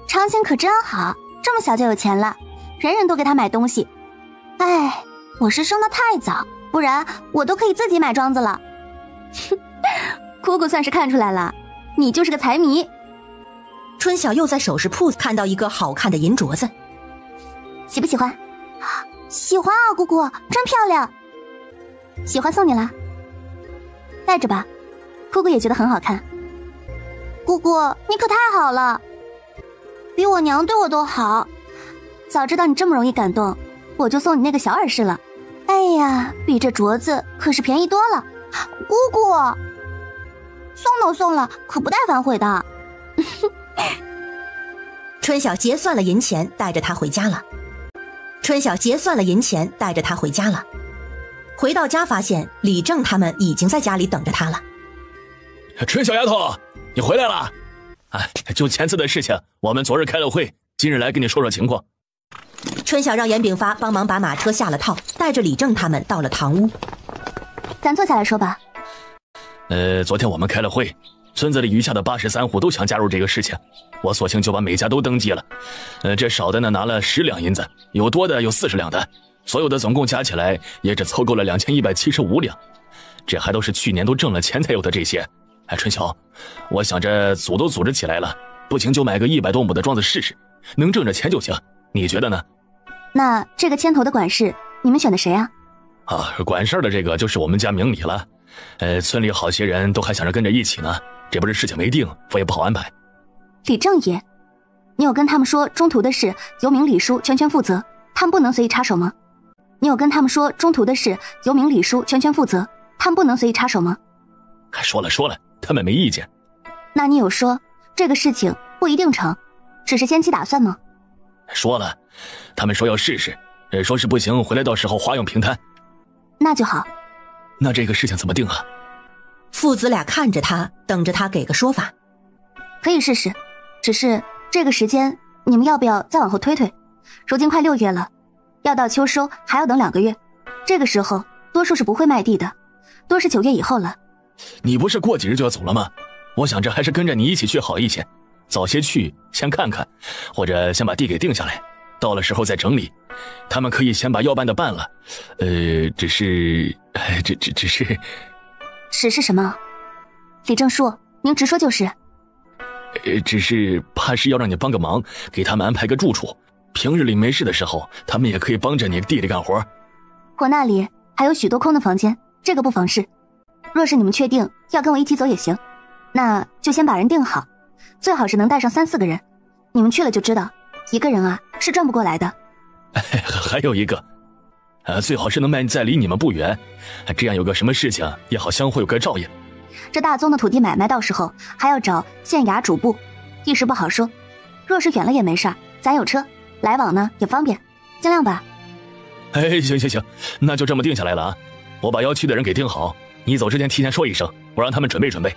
长兴可真好，这么小就有钱了，人人都给他买东西。哎，我是生得太早，不然我都可以自己买庄子了。姑姑算是看出来了，你就是个财迷。春晓又在首饰铺看到一个好看的银镯子，喜不喜欢？喜欢啊，姑姑，真漂亮。喜欢送你了，戴着吧，姑姑也觉得很好看。姑姑，你可太好了，比我娘对我都好。早知道你这么容易感动，我就送你那个小耳饰了。哎呀，比这镯子可是便宜多了。姑姑，送都送了，可不带反悔的。春晓结算了银钱，带着他回家了。回到家发现李正他们已经在家里等着他了。春小丫头，你回来了。哎，就前次的事情，我们昨日开了会，今日来跟你说说情况。春晓让严炳发帮忙把马车下了套，带着李正他们到了堂屋。咱坐下来说吧。昨天我们开了会，村子里余下的83户都想加入这个事情，我索性就把每家都登记了。这少的呢拿了10两银子，有多的有40两的，所有的总共加起来也只凑够了2175两。这还都是去年都挣了钱才有的这些。哎，春晓，我想着组都组织起来了，不行就买个100多亩的庄子试试，能挣着钱就行，你觉得呢？那这个牵头的管事，你们选的谁啊？管事的这个就是我们家明理了。村里好些人都还想着跟着一起呢，这不是事情没定，我也不好安排。李正爷，你有跟他们说中途的事由明李叔全权负责，他们不能随意插手吗？你有跟他们说中途的事由明李叔全权负责，他们不能随意插手吗？说了，他们没意见。那你有说这个事情不一定成，只是先期打算吗？说了，他们说要试试，说是不行回来到时候花用平摊。那就好。那这个事情怎么定啊？父子俩看着他，等着他给个说法。可以试试，只是这个时间你们要不要再往后推推？如今快6月了，要到秋收还要等2个月，这个时候多数是不会卖地的，多是9月以后了。你不是过几日就要走了吗？我想着还是跟着你一起去好一些，早些去先看看，或者先把地给定下来，到了时候再整理。他们可以先把要办的办了，只是什么？李正叔，您直说就是。只是怕是要让你帮个忙，给他们安排个住处，平日里没事的时候，他们也可以帮着你地里干活。我那里还有许多空的房间，这个不妨事。若是你们确定要跟我一起走也行，那就先把人定好，最好是能带上3、4个人。你们去了就知道，一个人啊是转不过来的。还有一个，最好是能卖在离你们不远，这样有个什么事情也好相互有个照应。这大宗的土地买卖到时候还要找县衙主簿，一时不好说。若是远了也没事，咱有车，来往呢也方便，尽量吧。行，那就这么定下来了啊！我把要去的人给定好，你走之前提前说一声，我让他们准备准备。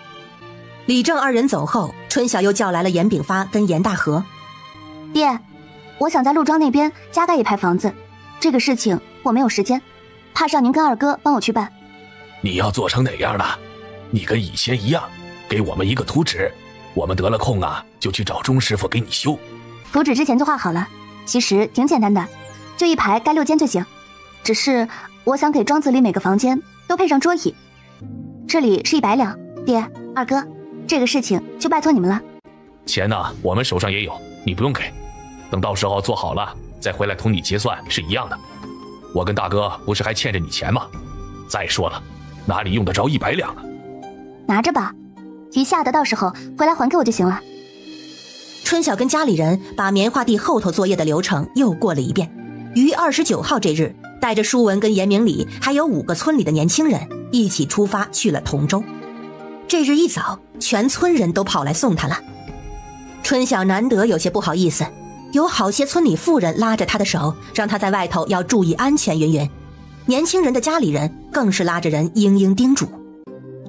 李正二人走后，春晓又叫来了严炳发跟严大河。爹，我想在陆庄那边加盖一排房子，这个事情我没有时间，怕是让您跟二哥帮我去办。你要做成哪样的？你跟以前一样，给我们一个图纸，我们得了空啊就去找钟师傅给你修。图纸之前就画好了，其实挺简单的，就一排盖6间就行。只是我想给庄子里每个房间都配上桌椅。这里是100两，爹二哥，这个事情就拜托你们了。钱呢，我们手上也有，你不用给，等到时候做好了再回来同你结算是一样的。我跟大哥不是还欠着你钱吗？再说了，哪里用得着100两啊？拿着吧，余下的到时候回来还给我就行了。春晓跟家里人把棉花地后头作业的流程又过了一遍。于29号这日，带着舒文跟严明礼还有5个村里的年轻人一起出发去了同州。这日一早，全村人都跑来送他了。春晓难得有些不好意思，有好些村里妇人拉着他的手，让他在外头要注意安全云云。年轻人的家里人更是拉着人嘤嘤叮嘱。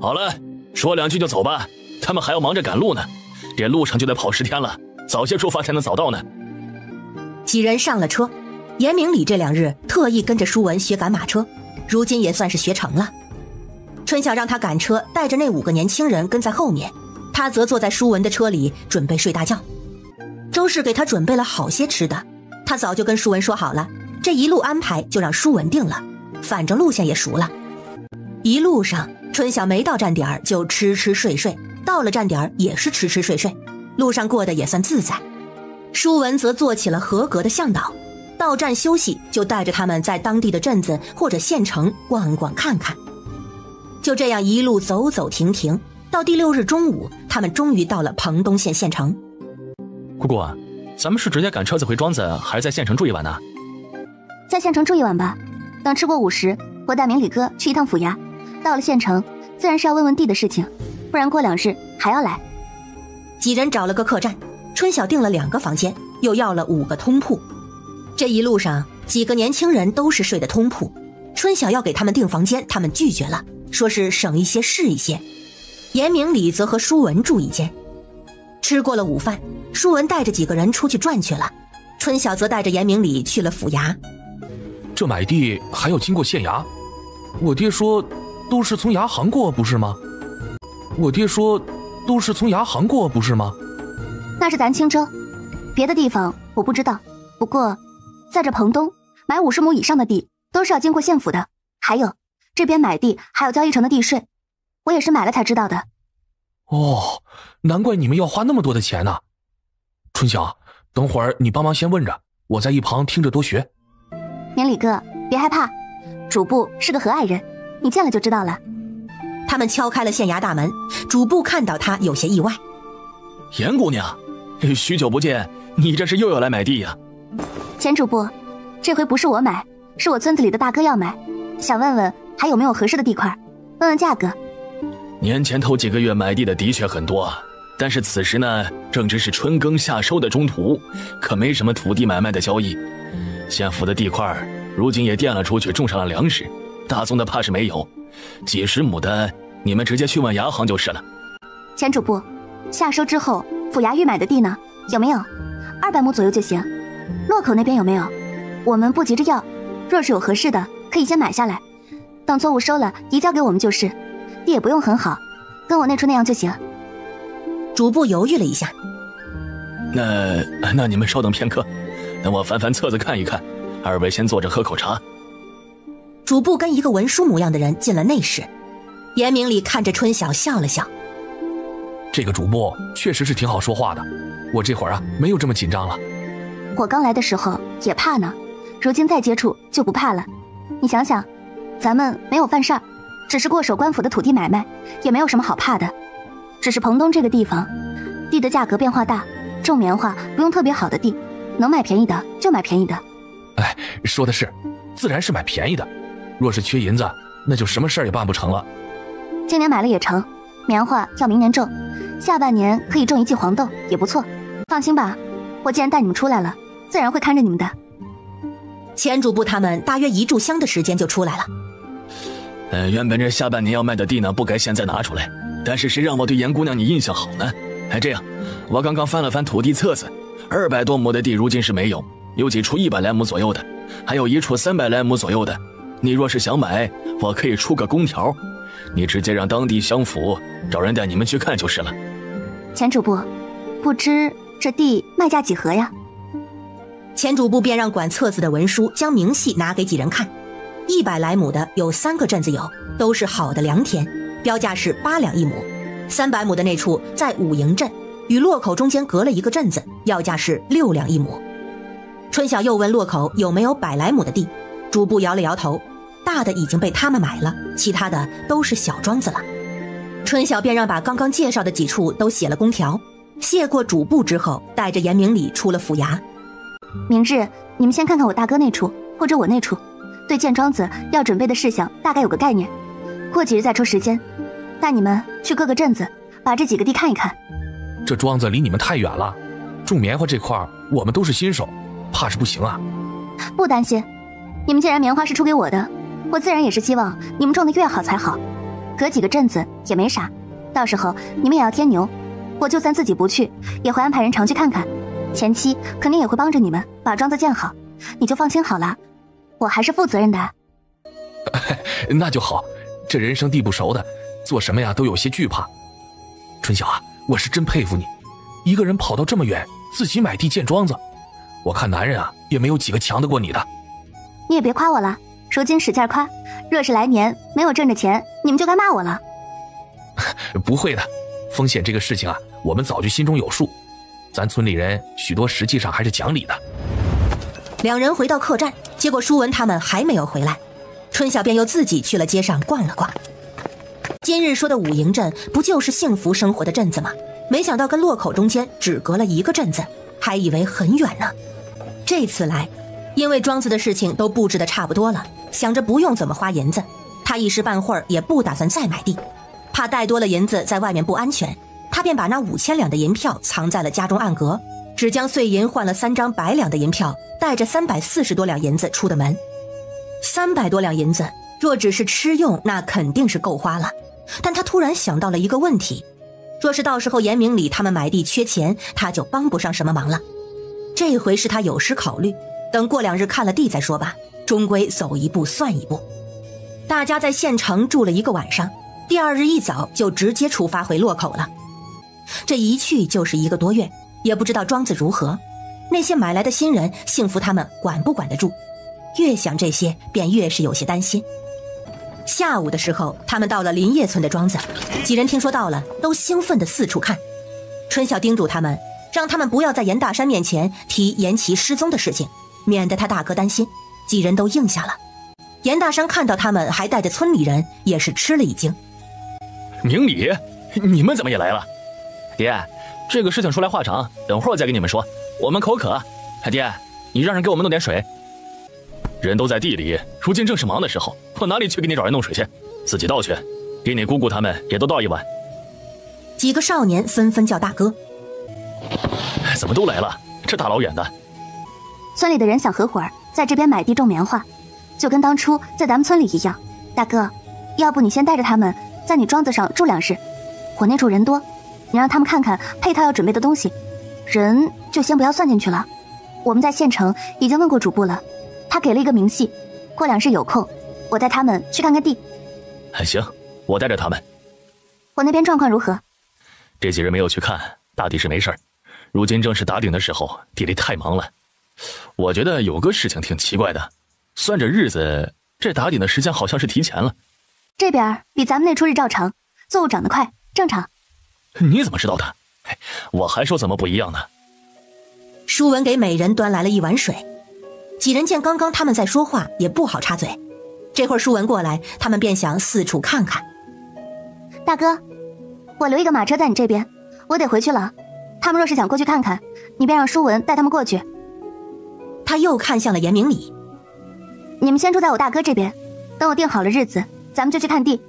好了，说2句就走吧，他们还要忙着赶路呢，这路上就得跑10天了，早些出发才能早到呢。几人上了车，严明礼这2日特意跟着舒文学赶马车，如今也算是学成了。春晓让他赶车，带着那5个年轻人跟在后面，他则坐在舒文的车里准备睡大觉。周氏给他准备了好些吃的，他早就跟舒文说好了，这一路安排就让舒文定了，反正路线也熟了。一路上春晓没到站点就吃吃睡睡，到了站点也是吃吃睡睡，路上过得也算自在。舒文则做起了合格的向导，到站休息就带着他们在当地的镇子或者县城逛逛看看。就这样一路走走停停，到第6日中午，他们终于到了彭东县县城。姑姑，咱们是直接赶车子回庄子，还是在县城住一晚呢？在县城住一晚吧，等吃过午时，我带明礼哥去一趟府衙。到了县城，自然是要问问地的事情，不然过2日还要来。几人找了个客栈，春晓订了2个房间，又要了5个通铺。这一路上，几个年轻人都是睡的通铺。春晓要给他们订房间，他们拒绝了，说是省一些是一些。严明礼则和舒文住一间。吃过了午饭，舒文带着几个人出去转去了，春晓则带着严明礼去了府衙。这买地还要经过县衙？我爹说都是从衙行过，不是吗？那是咱青州，别的地方我不知道。不过在这彭东，买50亩以上的地都是要经过县府的。还有这边买地还要交1成的地税，我也是买了才知道的。哦，难怪你们要花那么多的钱呢。春晓，等会儿你帮忙先问着，我在一旁听着多学。明礼哥，别害怕，主簿是个和蔼人，你见了就知道了。他们敲开了县衙大门，主簿看到他有些意外。严姑娘，许久不见，你这是又要来买地呀？钱主簿，这回不是我买，是我村子里的大哥要买，想问问还有没有合适的地块，问问价格。年前头几个月买地的确很多，但是此时呢，正值是春耕夏收的中途，可没什么土地买卖的交易。县府的地块如今也垫了出去，种上了粮食，大宗的怕是没有，几十亩的你们直接去问衙行就是了。前主簿，夏收之后府衙预买的地呢？有没有？200亩左右就行。洛口那边有没有？我们不急着要，若是有合适的，可以先买下来，等作物收了移交给我们就是。地也不用很好，跟我那处那样就行。主簿犹豫了一下，那你们稍等片刻，等我翻翻册子看一看，二位先坐着喝口茶。主簿跟一个文书模样的人进了内室，严明礼看着春晓笑了笑。这个主簿确实是挺好说话的，我这会儿没有这么紧张了。我刚来的时候也怕呢，如今再接触就不怕了。你想想，咱们没有犯事儿，只是过手官府的土地买卖，也没有什么好怕的。只是彭东这个地方，地的价格变化大，种棉花不用特别好的地，能买便宜的就买便宜的。哎，说的是，自然是买便宜的。若是缺银子，那就什么事儿也办不成了。今年买了也成，棉花要明年种，下半年可以种一季黄豆，也不错。放心吧，我既然带你们出来了，自然会看着你们的。钱主簿他们大约1炷香的时间就出来了。原本这下半年要卖的地呢，不该现在拿出来，但是谁让我对严姑娘你印象好呢？这样，我刚刚翻了翻土地册子，200多亩的地如今是没有，有几处100来亩左右的，还有一处300来亩左右的。你若是想买，我可以出个公条，你直接让当地乡府找人带你们去看就是了。钱主簿，不知这地卖价几何呀？钱主簿便让管册子的文书将明细拿给几人看。100来亩的有3个镇子有，都是好的良田，标价是8两1亩。300亩的那处在五营镇，与洛口中间隔了一个镇子，要价是6两1亩。春晓又问洛口有没有100来亩的地，主簿摇了摇头，大的已经被他们买了，其他的都是小庄子了。春晓便让把刚刚介绍的几处都写了公条，谢过主簿之后，带着严明礼出了府衙。明日你们先看看我大哥那处或者我那处，对建庄子要准备的事项大概有个概念，过几日再抽时间带你们去各个镇子把这几个地看一看。这庄子离你们太远了，种棉花这块我们都是新手，怕是不行啊。不担心，你们既然棉花是出给我的，我自然也是希望你们种的越好才好。隔几个镇子也没啥，到时候你们也要添牛，我就算自己不去，也会安排人常去看看，前期肯定也会帮着你们把庄子建好，你就放心好了，我还是负责任的。那就好，这人生地不熟的，做什么呀都有些惧怕。春晓啊，我是真佩服你，一个人跑到这么远，自己买地建庄子，我看男人也没有几个强得过你的。你也别夸我了，如今使劲夸，若是来年没有挣着钱，你们就该骂我了。不会的，风险这个事情我们早就心中有数，咱村里人许多实际上还是讲理的。两人回到客栈，结果舒文他们还没有回来，春晓便又自己去了街上逛了逛。今日说的五营镇不就是幸福生活的镇子吗？没想到跟洛口中间只隔了一个镇子，还以为很远呢。这次来，因为庄子的事情都布置得差不多了，想着不用怎么花银子，他一时半会儿也不打算再买地，怕带多了银子在外面不安全，他便把那5000两的银票藏在了家中暗格，只将碎银换了3张100两的银票，带着340多两银子出的门。300多两银子若只是吃用，那肯定是够花了，但他突然想到了一个问题，若是到时候严明礼他们买地缺钱，他就帮不上什么忙了。这回是他有时考虑，等过2日看了地再说吧，终归走一步算一步。大家在县城住了1个晚上，第2日一早就直接出发回洛口了。这一去就是1个多月，也不知道庄子如何，那些买来的新人幸福他们管不管得住，越想这些便越是有些担心。下午的时候，他们到了林业村的庄子，几人听说到了，都兴奋地四处看。春晓叮嘱他们，让他们不要在严大山面前提严琦失踪的事情，免得他大哥担心。几人都应下了。严大山看到他们还带着村里人，也是吃了一惊。明礼，你们怎么也来了？爹，这个事情说来话长，等会儿我再跟你们说，我们口渴。爹，你让人给我们弄点水。人都在地里，如今正是忙的时候，我哪里去给你找人弄水去？自己倒去，给你姑姑他们也都倒一碗。几个少年纷纷叫大哥。怎么都来了？这大老远的。村里的人想合伙在这边买地种棉花，就跟当初在咱们村里一样。大哥，要不你先带着他们在你庄子上住2日，我那处人多，你让他们看看配套要准备的东西，人就先不要算进去了。我们在县城已经问过主簿了，他给了一个明细，过2日有空，我带他们去看看地。行，我带着他们。我那边状况如何？这几日没有去看，大抵是没事儿。如今正是打顶的时候，地里太忙了。我觉得有个事情挺奇怪的，算着日子，这打顶的时间好像是提前了。这边比咱们那处日照长，作物长得快，正常。你怎么知道的？我还说怎么不一样呢？舒文给每人端来了一碗水，几人见刚刚他们在说话，也不好插嘴。这会儿舒文过来，他们便想四处看看。大哥，我留一个马车在你这边，我得回去了。他们若是想过去看看，你便让舒文带他们过去。他又看向了严明礼，你们先住在我大哥这边，等我定好了日子，咱们就去看地。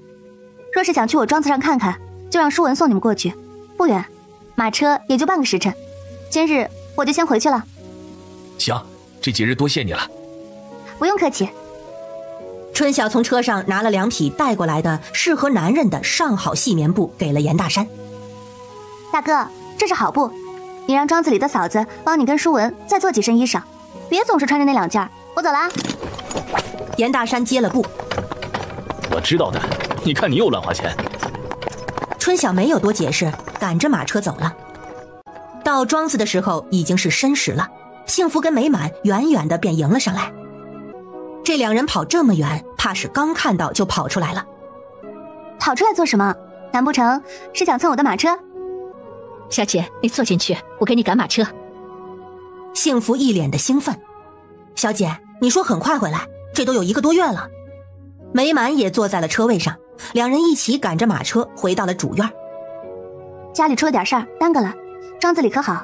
若是想去我庄子上看看，就让舒文送你们过去，不远，马车也就半个时辰。今日我就先回去了。行，这几日多谢你了。不用客气。春晓从车上拿了2匹带过来的适合男人的上好细棉布给了严大山。大哥，这是好布，你让庄子里的嫂子帮你跟舒文再做几身衣裳，别总是穿着那2件。我走啦。严大山接了布。我知道的，你看你又乱花钱。春晓没有多解释，赶着马车走了。到庄子的时候已经是申时了，幸福跟美满远远的便迎了上来。这2人跑这么远，怕是刚看到就跑出来了。跑出来做什么？难不成是想蹭我的马车？小姐，你坐进去，我给你赶马车。幸福一脸的兴奋。小姐，你说很快回来，这都有1个多月了。美满也坐在了车位上，2人一起赶着马车回到了主院。家里出了点事儿，耽搁了。庄子里可好？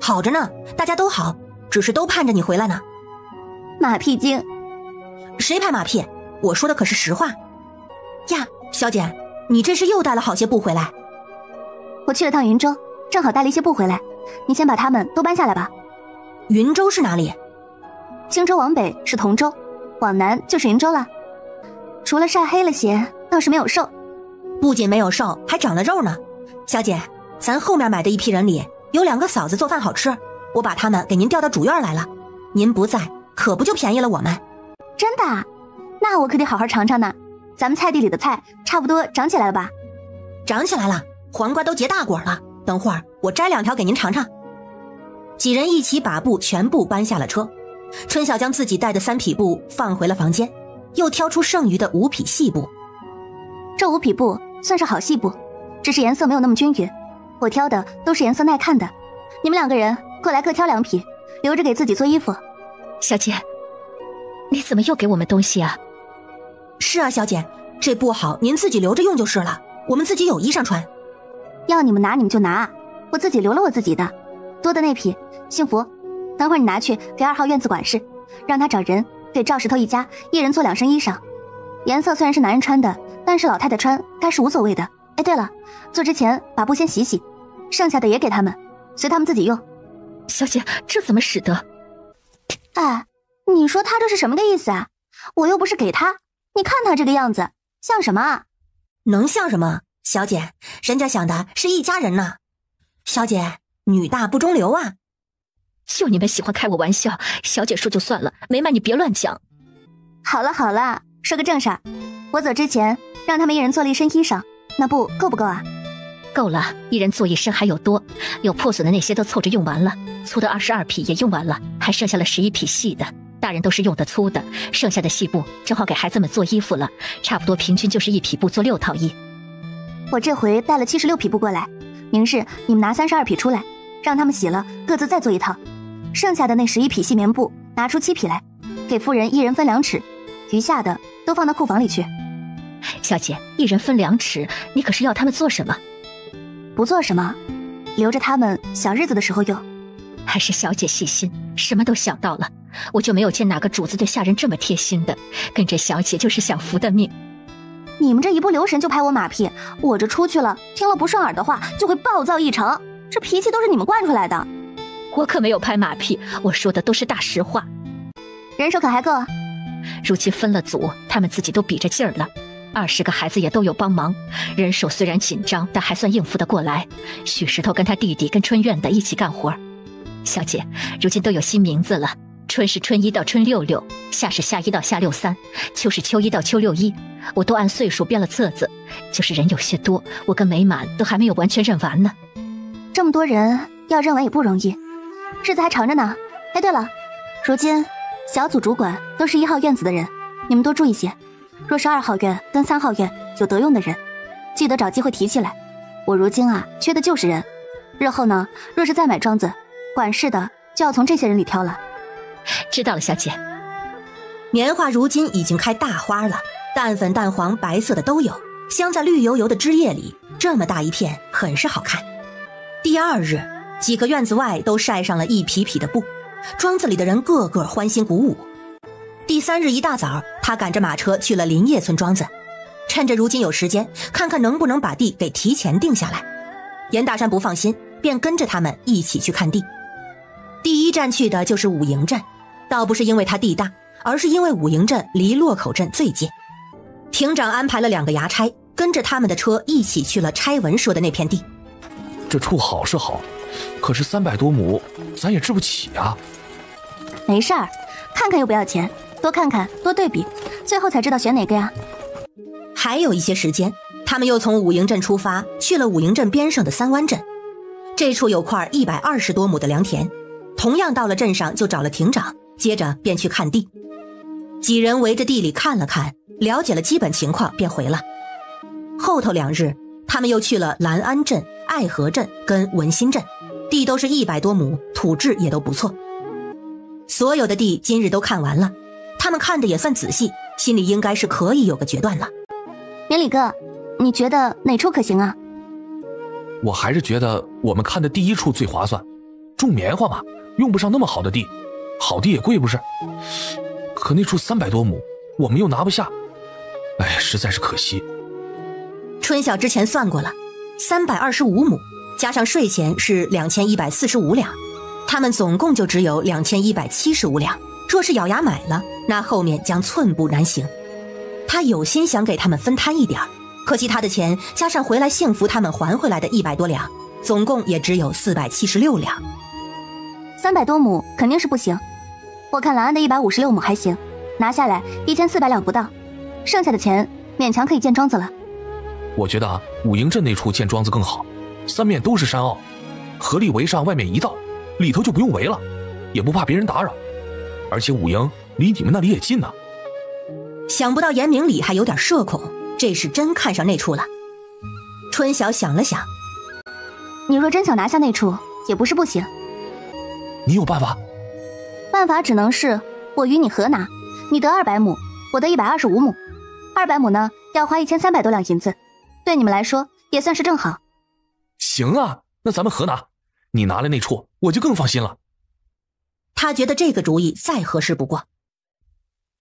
好着呢，大家都好，只是都盼着你回来呢。马屁精。谁拍马屁？我说的可是实话。呀，小姐，你这是又带了好些布回来？我去了趟云州，正好带了一些布回来，你先把它们都搬下来吧。云州是哪里？荆州往北是同州，往南就是云州了。除了晒黑了些，倒是没有瘦。不仅没有瘦，还长了肉呢。小姐，咱后面买的一批人里有2个嫂子做饭好吃，我把他们给您调到主院来了。您不在，可不就便宜了我们？真的啊？那我可得好好尝尝呢。咱们菜地里的菜差不多长起来了吧？长起来了，黄瓜都结大果了。等会儿我摘2条给您尝尝。几人一起把布全部搬下了车。春晓将自己带的3匹布放回了房间，又挑出剩余的5匹细布。这5匹布算是好细布，只是颜色没有那么均匀，我挑的都是颜色耐看的。你们2个人过来各挑2匹，留着给自己做衣服。小姐，你怎么又给我们东西啊？是啊，小姐，这布好，您自己留着用就是了，我们自己有衣裳穿。要你们拿你们就拿，我自己留了我自己的。多的那匹，幸福，等会儿你拿去给2号院子管事，让他找人给赵石头一家1人做2身衣裳。颜色虽然是男人穿的，但是老太太穿该是无所谓的。哎，对了，做之前把布先洗洗，剩下的也给他们，随他们自己用。小姐，这怎么使得？哎，你说他这是什么个意思啊？我又不是给他，你看他这个样子像什么啊？能像什么？小姐，人家想的是一家人呢。小姐，女大不中留啊。就你们喜欢开我玩笑，小姐说就算了，美满你别乱讲。好了好了，说个正事儿，我走之前让他们1人做了1身衣裳，那布够不够啊？够了，1人做1身还有多，有破损的那些都凑着用完了，粗的22匹也用完了，还剩下了11匹细的，大人都是用的粗的，剩下的细布正好给孩子们做衣服了，差不多平均就是1匹布做6套衣。我这回带了76匹布过来，明日你们拿32匹出来，让他们洗了各自再做1套，剩下的那11匹细棉布拿出7匹来，给夫人1人分2尺，余下的都放到库房里去。小姐，1人分2尺，你可是要他们做什么？不做什么，留着他们小日子的时候用。还是小姐细心，什么都想到了。我就没有见哪个主子对下人这么贴心的，跟着小姐就是享福的命。你们这一不留神就拍我马屁，我这出去了，听了不顺耳的话就会暴躁异常，这脾气都是你们惯出来的。我可没有拍马屁，我说的都是大实话。人手可还够？如今分了组，他们自己都比着劲儿了，20个孩子也都有帮忙，人手虽然紧张，但还算应付得过来。许石头跟他弟弟跟春院的一起干活。小姐，如今都有新名字了，春是春1到春66，夏是夏1到夏63，秋是秋1到秋61，我都按岁数编了册子，就是人有些多，我跟美满都还没有完全认完呢。这么多人要认完也不容易，日子还长着呢。哎，对了，如今小组主管都是1号院子的人，你们多注意些。若是2号院跟3号院有得用的人，记得找机会提起来。我如今缺的就是人，日后呢，若是再买庄子，管事的就要从这些人里挑了。知道了，小姐。棉花如今已经开大花了，淡粉、淡黄、白色的都有，镶在绿油油的枝叶里，这么大一片，很是好看。第2日，几个院子外都晒上了一匹匹的布，庄子里的人个个欢欣鼓舞。第3日一大早，他赶着马车去了林业村庄子，趁着如今有时间，看看能不能把地给提前定下来。严大山不放心，便跟着他们一起去看地。第1站去的就是武营镇，倒不是因为它地大，而是因为武营镇离洛口镇最近。亭长安排了2个衙差，跟着他们的车一起去了差文说的那片地。这处好是好，可是300多亩，咱也治不起啊。没事儿，看看又不要钱，多看看，多对比，最后才知道选哪个呀。还有一些时间，他们又从武营镇出发，去了武营镇边上的3湾镇。这处有块120多亩的良田，同样到了镇上就找了亭长，接着便去看地。几人围着地里看了看，了解了基本情况便回了。后头2日，他们又去了兰安镇、爱河镇跟文新镇，地都是100多亩，土质也都不错。所有的地今日都看完了，他们看的也算仔细，心里应该是可以有个决断了。明理哥，你觉得哪处可行啊？我还是觉得我们看的第1处最划算，种棉花嘛，用不上那么好的地，好地也贵不是？可那处300多亩，我们又拿不下，哎，实在是可惜。春晓之前算过了，325亩，加上税钱是2145两，他们总共就只有2175两。若是咬牙买了，那后面将寸步难行。他有心想给他们分摊一点，可惜他的钱加上回来幸福他们还回来的100多两，总共也只有476两。300多亩肯定是不行，我看兰安的156亩还行，拿下来1400两不到，剩下的钱勉强可以建庄子了。我觉得武营镇那处建庄子更好，3面都是山坳，合力围上外面一道，里头就不用围了，也不怕别人打扰，而且武营离你们那里也近呢。想不到严明礼还有点社恐，这是真看上那处了。春晓想了想，你若真想拿下那处也不是不行。你有办法？办法只能是我与你合拿，你得200亩，我得125亩，200亩呢要花1300多两银子，对你们来说也算是正好。行啊，那咱们合拿，你拿了那处我就更放心了。他觉得这个主意再合适不过。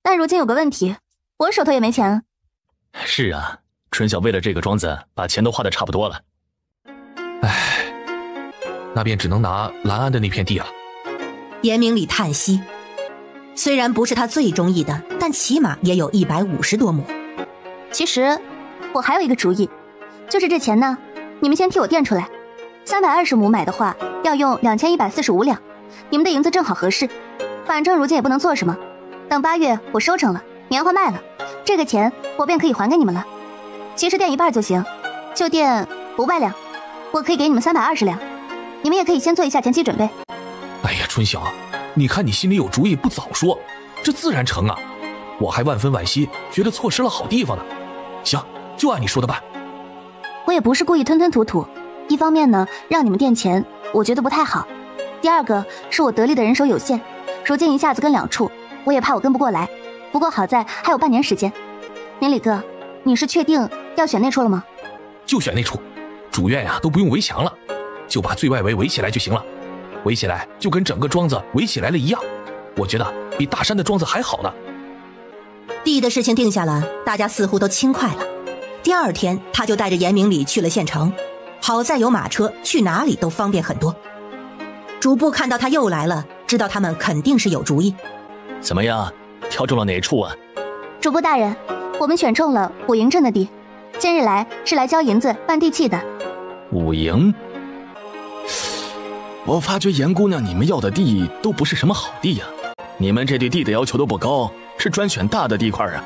但如今有个问题，我手头也没钱啊。是啊，春晓为了这个庄子把钱都花得差不多了。唉，那便只能拿兰安的那片地了。严明礼叹息，虽然不是他最中意的，但起码也有150多亩。其实我还有一个主意，就是这钱呢，你们先替我垫出来。320亩买的话要用2145两，你们的银子正好合适。反正如今也不能做什么，等8月我收成了，棉花卖了，这个钱我便可以还给你们了。其实垫一半就行，就垫500两，我可以给你们320两，你们也可以先做一下前期准备。哎呀，春晓，你看你心里有主意不早说，这自然成啊！我还万分惋惜，觉得错失了好地方呢。行，就按你说的办。我也不是故意吞吞吐吐，一方面呢，让你们垫钱，我觉得不太好；第二个是我得力的人手有限，如今一下子跟2处，我也怕我跟不过来。不过好在还有半年时间。年礼哥，你是确定要选那处了吗？就选那处，主院呀都不用围墙了，就把最外围围起来就行了。围起来就跟整个庄子围起来了一样，我觉得比大山的庄子还好呢。地的事情定下了，大家似乎都轻快了。第二天，他就带着严明礼去了县城，好在有马车，去哪里都方便很多。主簿看到他又来了，知道他们肯定是有主意。怎么样，挑中了哪处啊？主簿大人，我们选中了武营镇的地，今日来是来交银子办地契的。武营？我发觉严姑娘你们要的地都不是什么好地呀，你们这对地的要求都不高，是专选大的地块啊。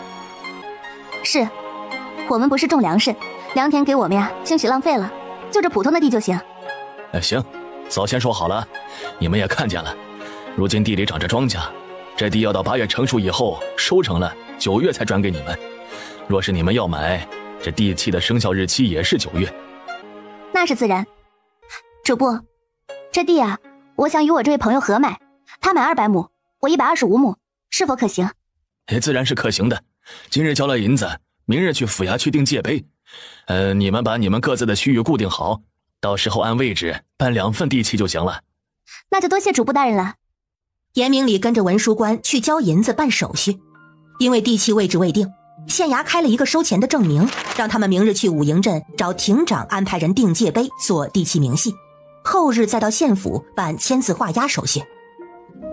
是，我们不是种粮食，良田给我们呀兴许浪费了，就这普通的地就行。行，早先说好了，你们也看见了，如今地里长着庄稼，这地要到8月成熟以后，收成了9月才转给你们。若是你们要买，这地契的生效日期也是9月。那是自然。主簿，这地啊，我想与我这位朋友合买，他买200亩，我125亩，是否可行？自然是可行的。今日交了银子，明日去府衙去定界碑。你们把你们各自的区域固定好，到时候按位置办2份地契就行了。那就多谢主簿大人了。严明礼跟着文书官去交银子办手续，因为地契位置未定，县衙开了一个收钱的证明，让他们明日去武营镇找亭长安排人定界碑做地契明细，后日再到县府办签字画押手续。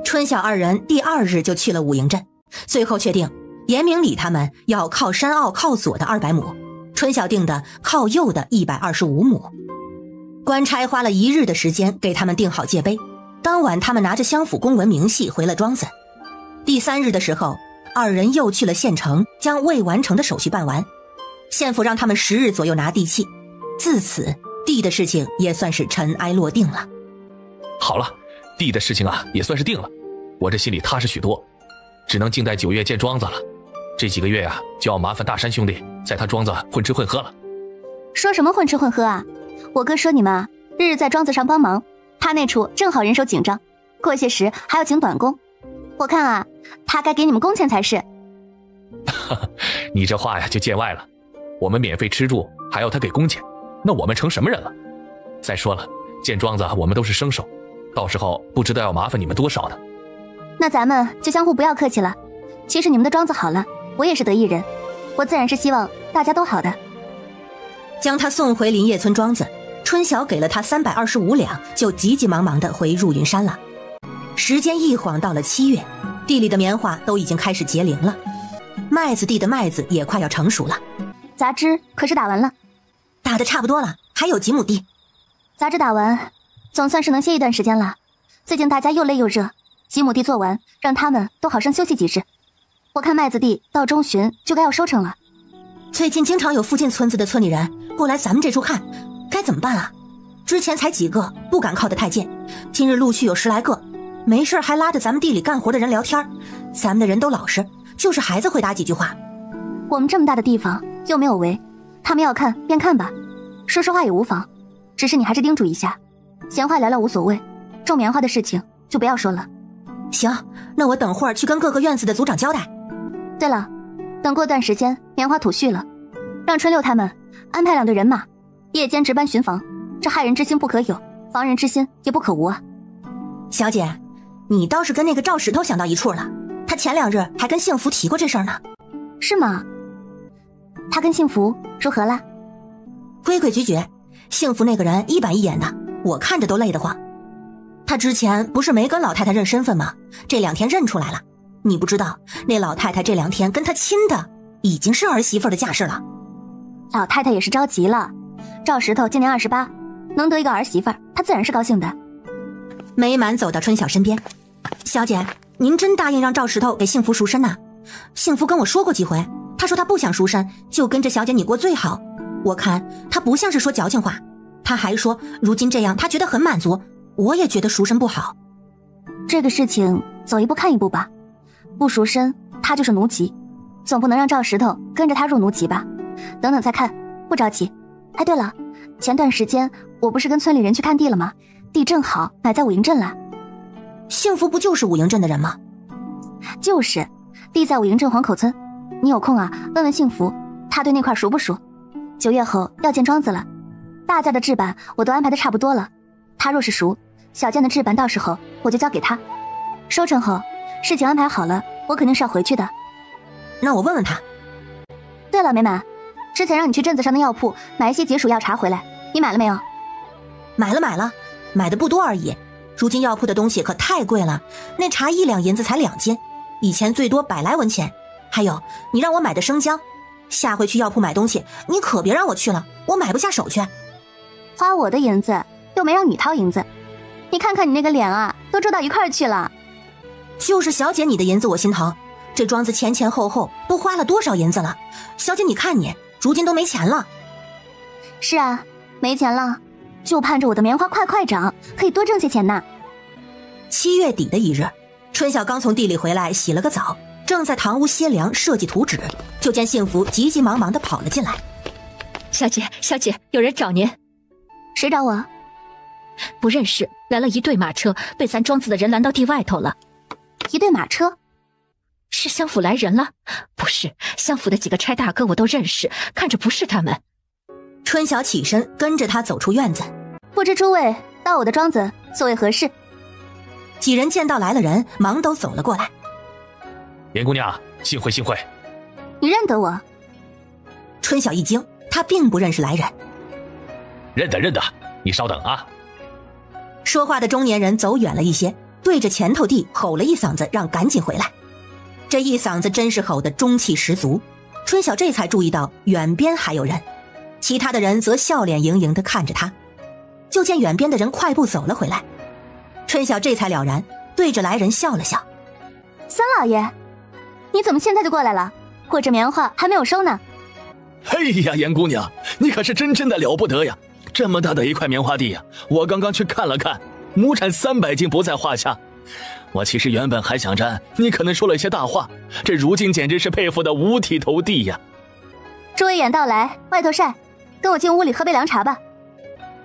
春晓二人第2日就去了武营镇，最后确定严明礼他们要靠山坳靠左的200亩，春晓定的靠右的125亩。官差花了1日的时间给他们定好界碑，当晚他们拿着乡府公文明细回了庄子。第3日的时候，二人又去了县城，将未完成的手续办完。县府让他们10日左右拿地契，自此地的事情也算是尘埃落定了。好了，地的事情啊也算是定了，我这心里踏实许多，只能静待9月见庄子了。这几个月啊，就要麻烦大山兄弟在他庄子混吃混喝了。说什么混吃混喝啊？我哥说你们啊，日日在庄子上帮忙，他那处正好人手紧张，过些时还要请短工。我看啊，他该给你们工钱才是。你这话呀就见外了，我们免费吃住还要他给工钱，那我们成什么人了？再说了，建庄子我们都是生手，到时候不知道要麻烦你们多少呢。那咱们就相互不要客气了。其实你们的庄子好了，我也是得益人，我自然是希望大家都好的。将他送回林业村庄子，春晓给了他325两，就急急忙忙地回入云山了。时间一晃到了7月，地里的棉花都已经开始结龄了，麦子地的麦子也快要成熟了。杂枝可是打完了？打得差不多了，还有几亩地。杂枝打完，总算是能歇一段时间了。最近大家又累又热，几亩地做完，让他们都好生休息几日。我看麦子地到中旬就该要收成了。最近经常有附近村子的村里人过来咱们这处看，该怎么办啊？之前才几个，不敢靠得太近，今日陆续有10来个，没事还拉着咱们地里干活的人聊天，咱们的人都老实，就是孩子会打几句话。我们这么大的地方又没有围，他们要看便看吧，说说话也无妨，只是你还是叮嘱一下，闲话聊聊无所谓，种棉花的事情就不要说了。行，那我等会儿去跟各个院子的族长交代。对了，等过段时间棉花土蓄了，让春六他们安排2队人马，夜间值班巡防，这害人之心不可有，防人之心也不可无啊。小姐，你倒是跟那个赵石头想到一处了，他前2日还跟幸福提过这事儿呢。是吗？他跟幸福如何了？规规矩矩，幸福那个人一板一眼的，我看着都累得慌。他之前不是没跟老太太认身份吗？这2天认出来了。你不知道，那老太太这2天跟他亲的已经是儿媳妇的架势了。老太太也是着急了，赵石头今年28，能得一个儿媳妇，她自然是高兴的。美满走到春晓身边，小姐，您真答应让赵石头给幸福赎身呐？幸福跟我说过几回，他说他不想赎身，就跟着小姐你过最好。我看他不像是说矫情话，他还说如今这样他觉得很满足，我也觉得赎身不好。这个事情走一步看一步吧，不赎身他就是奴籍，总不能让赵石头跟着他入奴籍吧，等等再看，不着急。哎，对了，前段时间我不是跟村里人去看地了吗？地正好买在武营镇了。幸福不就是武营镇的人吗？就是，地在武营镇黄口村，你有空啊问问幸福，他对那块熟不熟？9月后要建庄子了，大件的制板我都安排的差不多了，他若是熟，小件的制板到时候我就交给他，收成后事情安排好了，我肯定是要回去的。那我问问他。对了，美满，之前让你去镇子上的药铺买一些解暑药茶回来，你买了没有？买了，买的不多而已。如今药铺的东西可太贵了，那茶1两银子才2斤，以前最多100来文钱。还有，你让我买的生姜，下回去药铺买东西，你可别让我去了，我买不下手去。花我的银子，又没让你掏银子，你看看你那个脸啊，都皱到一块儿去了。就是小姐你的银子我心疼，这庄子前后后都花了多少银子了？小姐你看你，如今都没钱了。是啊，没钱了，就盼着我的棉花快长，可以多挣些钱呢。7月底的一日，春晓刚从地里回来，洗了个澡，正在堂屋歇凉设计图纸，就见幸福急急忙忙地跑了进来。小姐，有人找您。谁找我？不认识，来了一队马车，被咱庄子的人拦到地外头了。一队马车？是相府来人了？不是，相府的几个差大哥我都认识，看着不是他们。春晓起身跟着他走出院子。不知诸位到我的庄子所谓何事？几人见到来了人，忙都走了过来。严姑娘，幸会。你认得我？春晓一惊，他并不认识来人。认得，你稍等啊。说话的中年人走远了一些，对着前头地吼了一嗓子，让赶紧回来。这一嗓子真是吼得中气十足，春晓这才注意到远边还有人，其他的人则笑脸盈盈地看着他。就见远边的人快步走了回来，春晓这才了然，对着来人笑了笑。三老爷，你怎么现在就过来了？我这棉花还没有收呢。哎呀，严姑娘，你可是真的了不得呀！这么大的一块棉花地呀，我刚刚去看了看，亩产300斤不在话下。我其实原本还想着你可能说了一些大话，这如今简直是佩服的五体投地呀。诸位远道来，外头晒，跟我进屋里喝杯凉茶吧。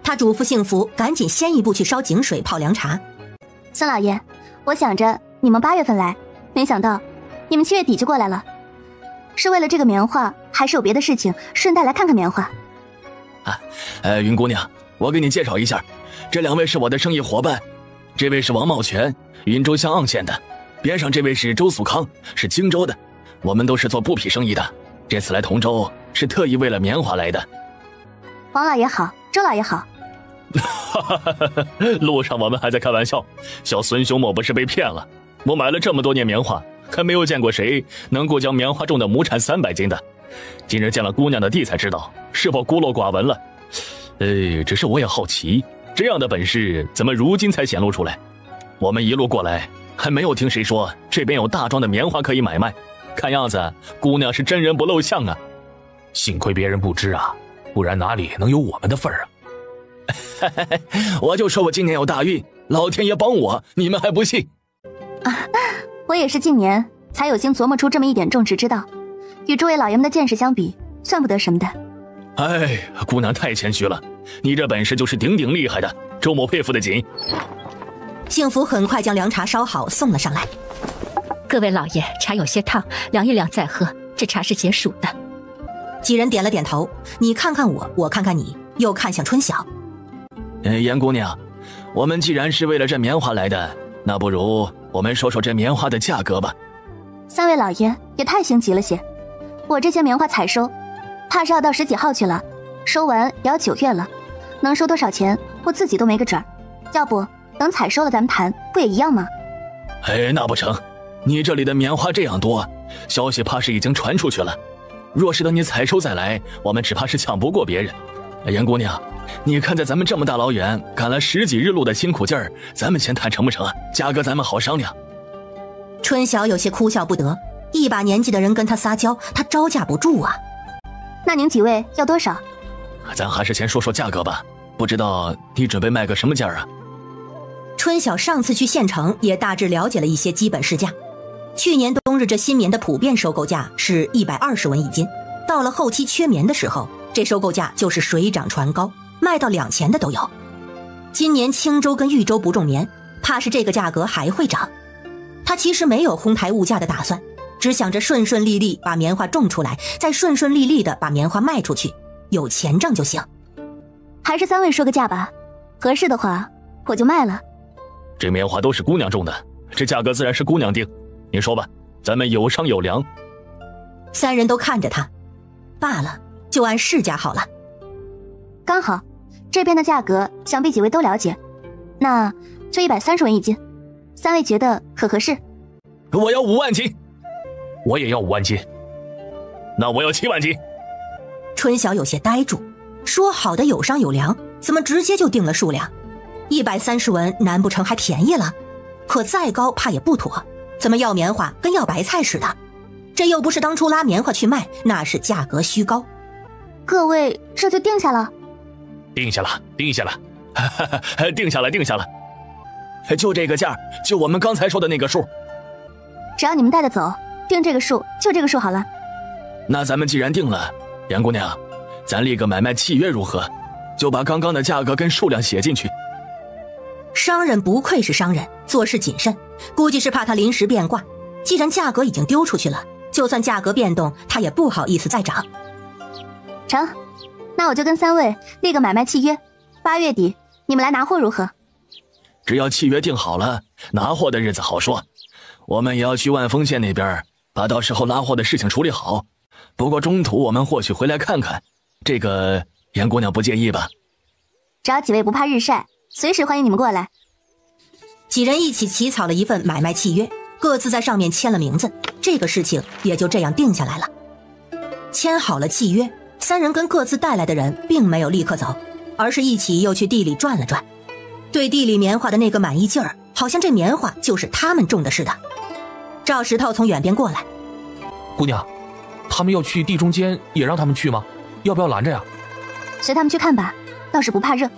他嘱咐幸福赶紧先一步去烧井水泡凉茶。三老爷，我想着你们8月份来，没想到你们7月底就过来了，是为了这个棉花，还是有别的事情，顺带来看看棉花？云姑娘，我给你介绍一下，这2位是我的生意伙伴，这位是王茂全，云州湘盎县的，边上这位是周素康，是荆州的，我们都是做布匹生意的，这次来同州是特意为了棉花来的。王老爷好，周老爷好。路上我们还在开玩笑，小孙兄莫不是被骗了？我买了这么多年棉花，还没有见过谁能够将棉花种的亩产300斤的。今日见了姑娘的地才知道，是否孤陋寡闻了？只是我也好奇，这样的本事怎么如今才显露出来？我们一路过来，还没有听谁说这边有大庄的棉花可以买卖。看样子，姑娘是真人不露相啊！幸亏别人不知啊，不然哪里能有我们的份儿啊？我就说我今年有大运，老天爷帮我，你们还不信？我也是近年才有心琢磨出这么一点种植之道，与诸位老爷们的见识相比，算不得什么的。姑娘太谦虚了，你这本事就是顶厉害的，周某佩服的紧。幸福很快将凉茶烧好送了上来。各位老爷，茶有些烫，凉一凉再喝，这茶是解暑的。几人点了点头，你看看我，我看看你，又看向春晓。严姑娘，我们既然是为了这棉花来的，那不如我们说说这棉花的价格吧。3位老爷也太心急了些，我这些棉花采收，怕是要到10几号去了，收完也要9月了，能收多少钱，我自己都没个准儿。要不等采收了咱们谈，不也一样吗？那不成，你这里的棉花这样多，消息怕是已经传出去了。若是等你采收再来，我们只怕是抢不过别人。严姑娘，你看在咱们这么大老远赶了10几日路的辛苦劲儿，咱们先谈成不成啊？价格咱们好商量。春晓有些哭笑不得，一把年纪的人跟他撒娇，他招架不住啊。那您几位要多少？咱还是先说说价格吧，不知道你准备卖个什么价啊？春晓上次去县城也大致了解了一些基本市价，去年冬日这新棉的普遍收购价是120文一斤，到了后期缺棉的时候，这收购价就是水涨船高，卖到2000的都有。今年青州跟豫州不种棉，怕是这个价格还会涨。他其实没有哄抬物价的打算，只想着顺顺利利把棉花种出来，再顺顺利利的把棉花卖出去，有钱挣就行。还是3位说个价吧，合适的话我就卖了。这棉花都是姑娘种的，这价格自然是姑娘定，你说吧，咱们有商有量。三人都看着他，罢了，就按市价好了。刚好，这边的价格想必几位都了解，那就130文一斤，三位觉得可合适？我要5万斤。我也要5万斤。那我要7万斤。春晓有些呆住，说好的有商有量，怎么直接就定了数量？130文难不成还便宜了？可再高怕也不妥，怎么要棉花跟要白菜似的？这又不是当初拉棉花去卖，那是价格虚高。各位这就定下了？定下了，定下了，定下了，定下了。就这个价，就我们刚才说的那个数。只要你们带得走，定这个数就这个数好了。那咱们既然定了，杨姑娘，咱立个买卖契约如何？就把刚刚的价格跟数量写进去。商人不愧是商人，做事谨慎，估计是怕他临时变卦。既然价格已经丢出去了，就算价格变动，他也不好意思再涨。成，那我就跟三位立个买卖契约，8月底你们来拿货如何？只要契约定好了，拿货的日子好说。我们也要去万丰县那边，把到时候拉货的事情处理好。不过中途我们或许回来看看，这个严姑娘不介意吧？只要几位不怕日晒，随时欢迎你们过来。几人一起起草了一份买卖契约，各自在上面签了名字，这个事情也就这样定下来了。签好了契约，三人跟各自带来的人并没有立刻走，而是一起又去地里转了转，对地里棉花的那个满意劲儿，好像这棉花就是他们种的似的。赵石头从远边过来，姑娘，他们要去地中间，也让他们去吗？要不要拦着呀？随他们去看吧，倒是不怕热。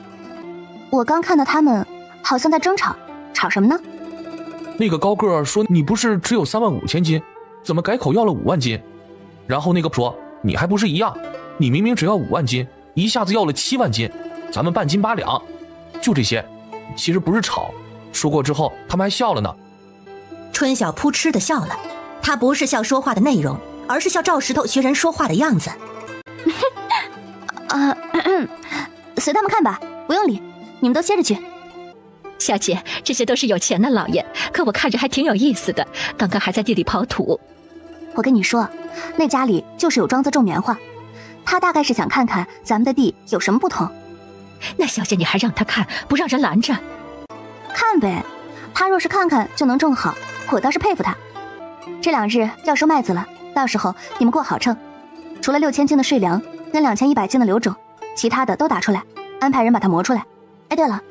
我刚看到他们好像在争吵，吵什么呢？那个高个儿说你不是只有3万5千斤，怎么改口要了5万斤？然后那个说你还不是一样，你明明只要5万斤，一下子要了7万斤，咱们半斤8两，就这些。其实不是吵，说过之后他们还笑了呢。春晓扑哧的笑了，他不是笑说话的内容，而是笑赵石头学人说话的样子。随他们看吧，不用理，你们都歇着去。小姐，这些都是有钱的老爷，可我看着还挺有意思的，刚刚还在地里刨土。我跟你说，那家里就是有庄子种棉花，他大概是想看看咱们的地有什么不同。那小姐你还让他看，不让人拦着？看呗，他若是看看就能种好，我倒是佩服他。这2日要收麦子了，到时候你们过好秤，除了6000斤的税粮跟2100斤的留种，其他的都打出来，安排人把它磨出来。哎，对了，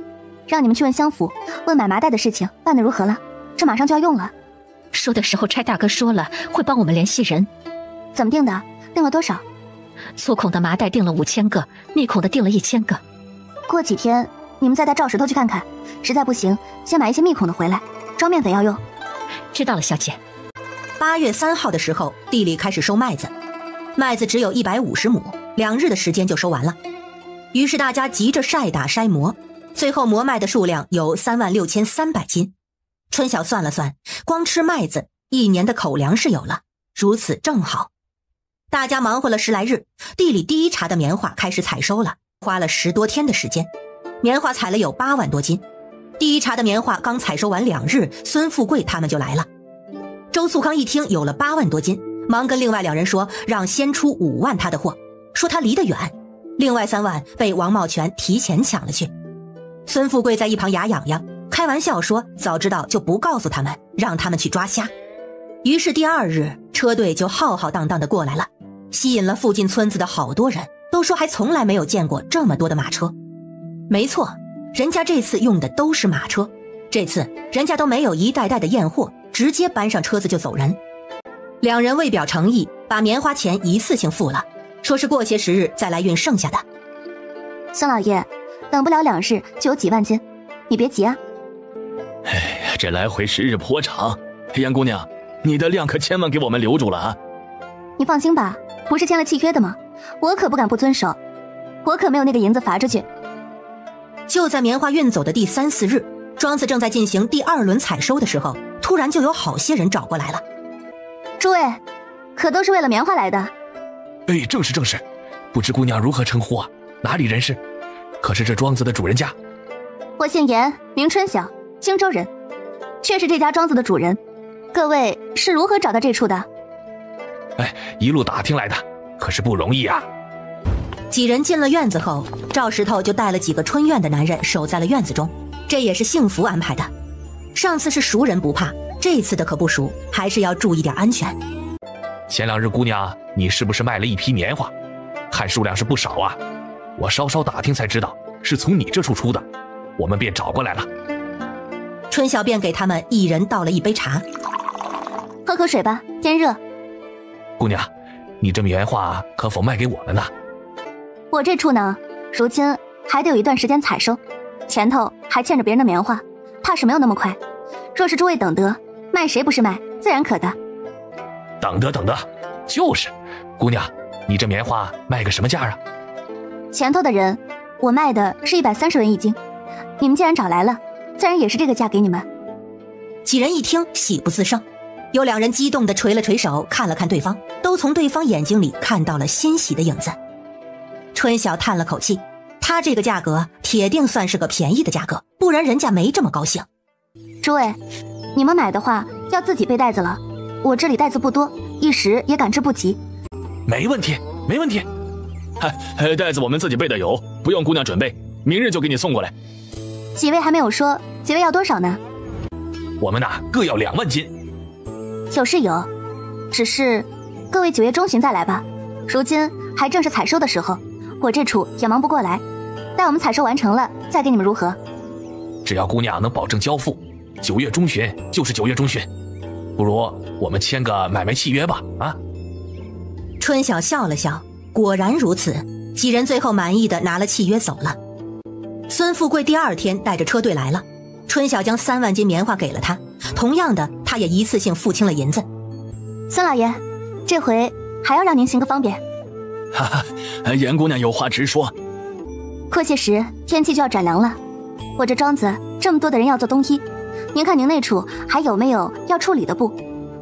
让你们去问乡府，问买麻袋的事情办得如何了，这马上就要用了。说的时候差大哥说了，会帮我们联系人。怎么定的？定了多少？粗孔的麻袋定了5000个，密孔的定了1000个。过几天你们再带赵石头去看看，实在不行先买一些密孔的回来，装面粉要用。知道了，小姐。8月3号的时候，地里开始收麦子，麦子只有150亩，2日的时间就收完了。于是大家急着晒打筛磨，最后磨麦的数量有36300斤。春晓算了算，光吃麦子1年的口粮是有了，如此正好。大家忙活了10来日，地里第一茬的棉花开始采收了，花了10多天的时间，棉花采了有8万多斤。第一茬的棉花刚采收完2日，孙富贵他们就来了。周素康一听有了8万多斤，忙跟另外2人说让先出5万他的货，说他离得远，另外3万被王茂全提前抢了去。孙富贵在一旁牙痒痒，开玩笑说早知道就不告诉他们，让他们去抓虾。于是第2日车队就浩浩荡荡的过来了，吸引了附近村子的好多人，都说还从来没有见过这么多的马车。没错，人家这次用的都是马车，这次人家都没有一袋袋的验货，直接搬上车子就走人。2人为表诚意，把棉花钱一次性付了，说是过些时日再来运剩下的。孙老爷，等不了2日就有几万斤，你别急啊。哎，这来回10日颇长，杨姑娘，你的量可千万给我们留住了啊！你放心吧，不是签了契约的吗？我可不敢不遵守，我可没有那个银子罚出去。就在棉花运走的第3、4日，庄子正在进行第2轮采收的时候，突然就有好些人找过来了。诸位，可都是为了棉花来的？哎，正是正是，不知姑娘如何称呼啊？哪里人士？可是这庄子的主人家？我姓严，名春晓，荆州人，却是这家庄子的主人。各位是如何找到这处的？哎，一路打听来的，可是不容易啊。几人进了院子后，赵石头就带了几个春院的男人守在了院子中，这也是幸福安排的。上次是熟人不怕，这次的可不熟，还是要注意点安全。前2日姑娘，你是不是卖了一批棉花？看数量是不少啊。我稍稍打听才知道，是从你这处出的，我们便找过来了。春晓便给他们一人倒了一杯茶，喝口水吧，天热。姑娘，你这棉花可否卖给我们呢？我这处呢，如今还得有一段时间采收，前头还欠着别人的棉花，怕是没有那么快。若是诸位等得，卖谁不是卖，自然可的。等得，就是。姑娘，你这棉花卖个什么价啊？前头的人，我卖的是130文一斤，你们既然找来了，自然也是这个价给你们。几人一听，喜不自胜，有2人激动地捶了捶手，看了看对方，都从对方眼睛里看到了欣喜的影子。春晓叹了口气，他这个价格铁定算是个便宜的价格，不然人家没这么高兴。诸位，你们买的话要自己备袋子了，我这里袋子不多，一时也赶制不及。没问题。袋子我们自己备的有，不用姑娘准备，明日就给你送过来。几位还没有说，几位要多少呢？我们各要2万斤。有是有，只是各位9月中旬再来吧，如今还正是采收的时候，我这处也忙不过来，待我们采收完成了再给你们如何？只要姑娘能保证交付，9月中旬就是9月中旬。不如我们签个买卖契约吧？啊！春晓笑了笑，果然如此。几人最后满意的拿了契约走了。孙富贵第2天带着车队来了，春晓将3万斤棉花给了他，同样的，他也一次性付清了银子。孙老爷，这回还要让您行个方便。哈哈，严姑娘有话直说。过些时天气就要转凉了，我这庄子这么多的人要做冬衣，您看您那处还有没有要处理的布，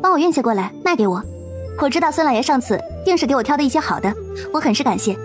帮我运些过来卖给我。我知道孙老爷上次定是给我挑的一些好的，我很是感谢。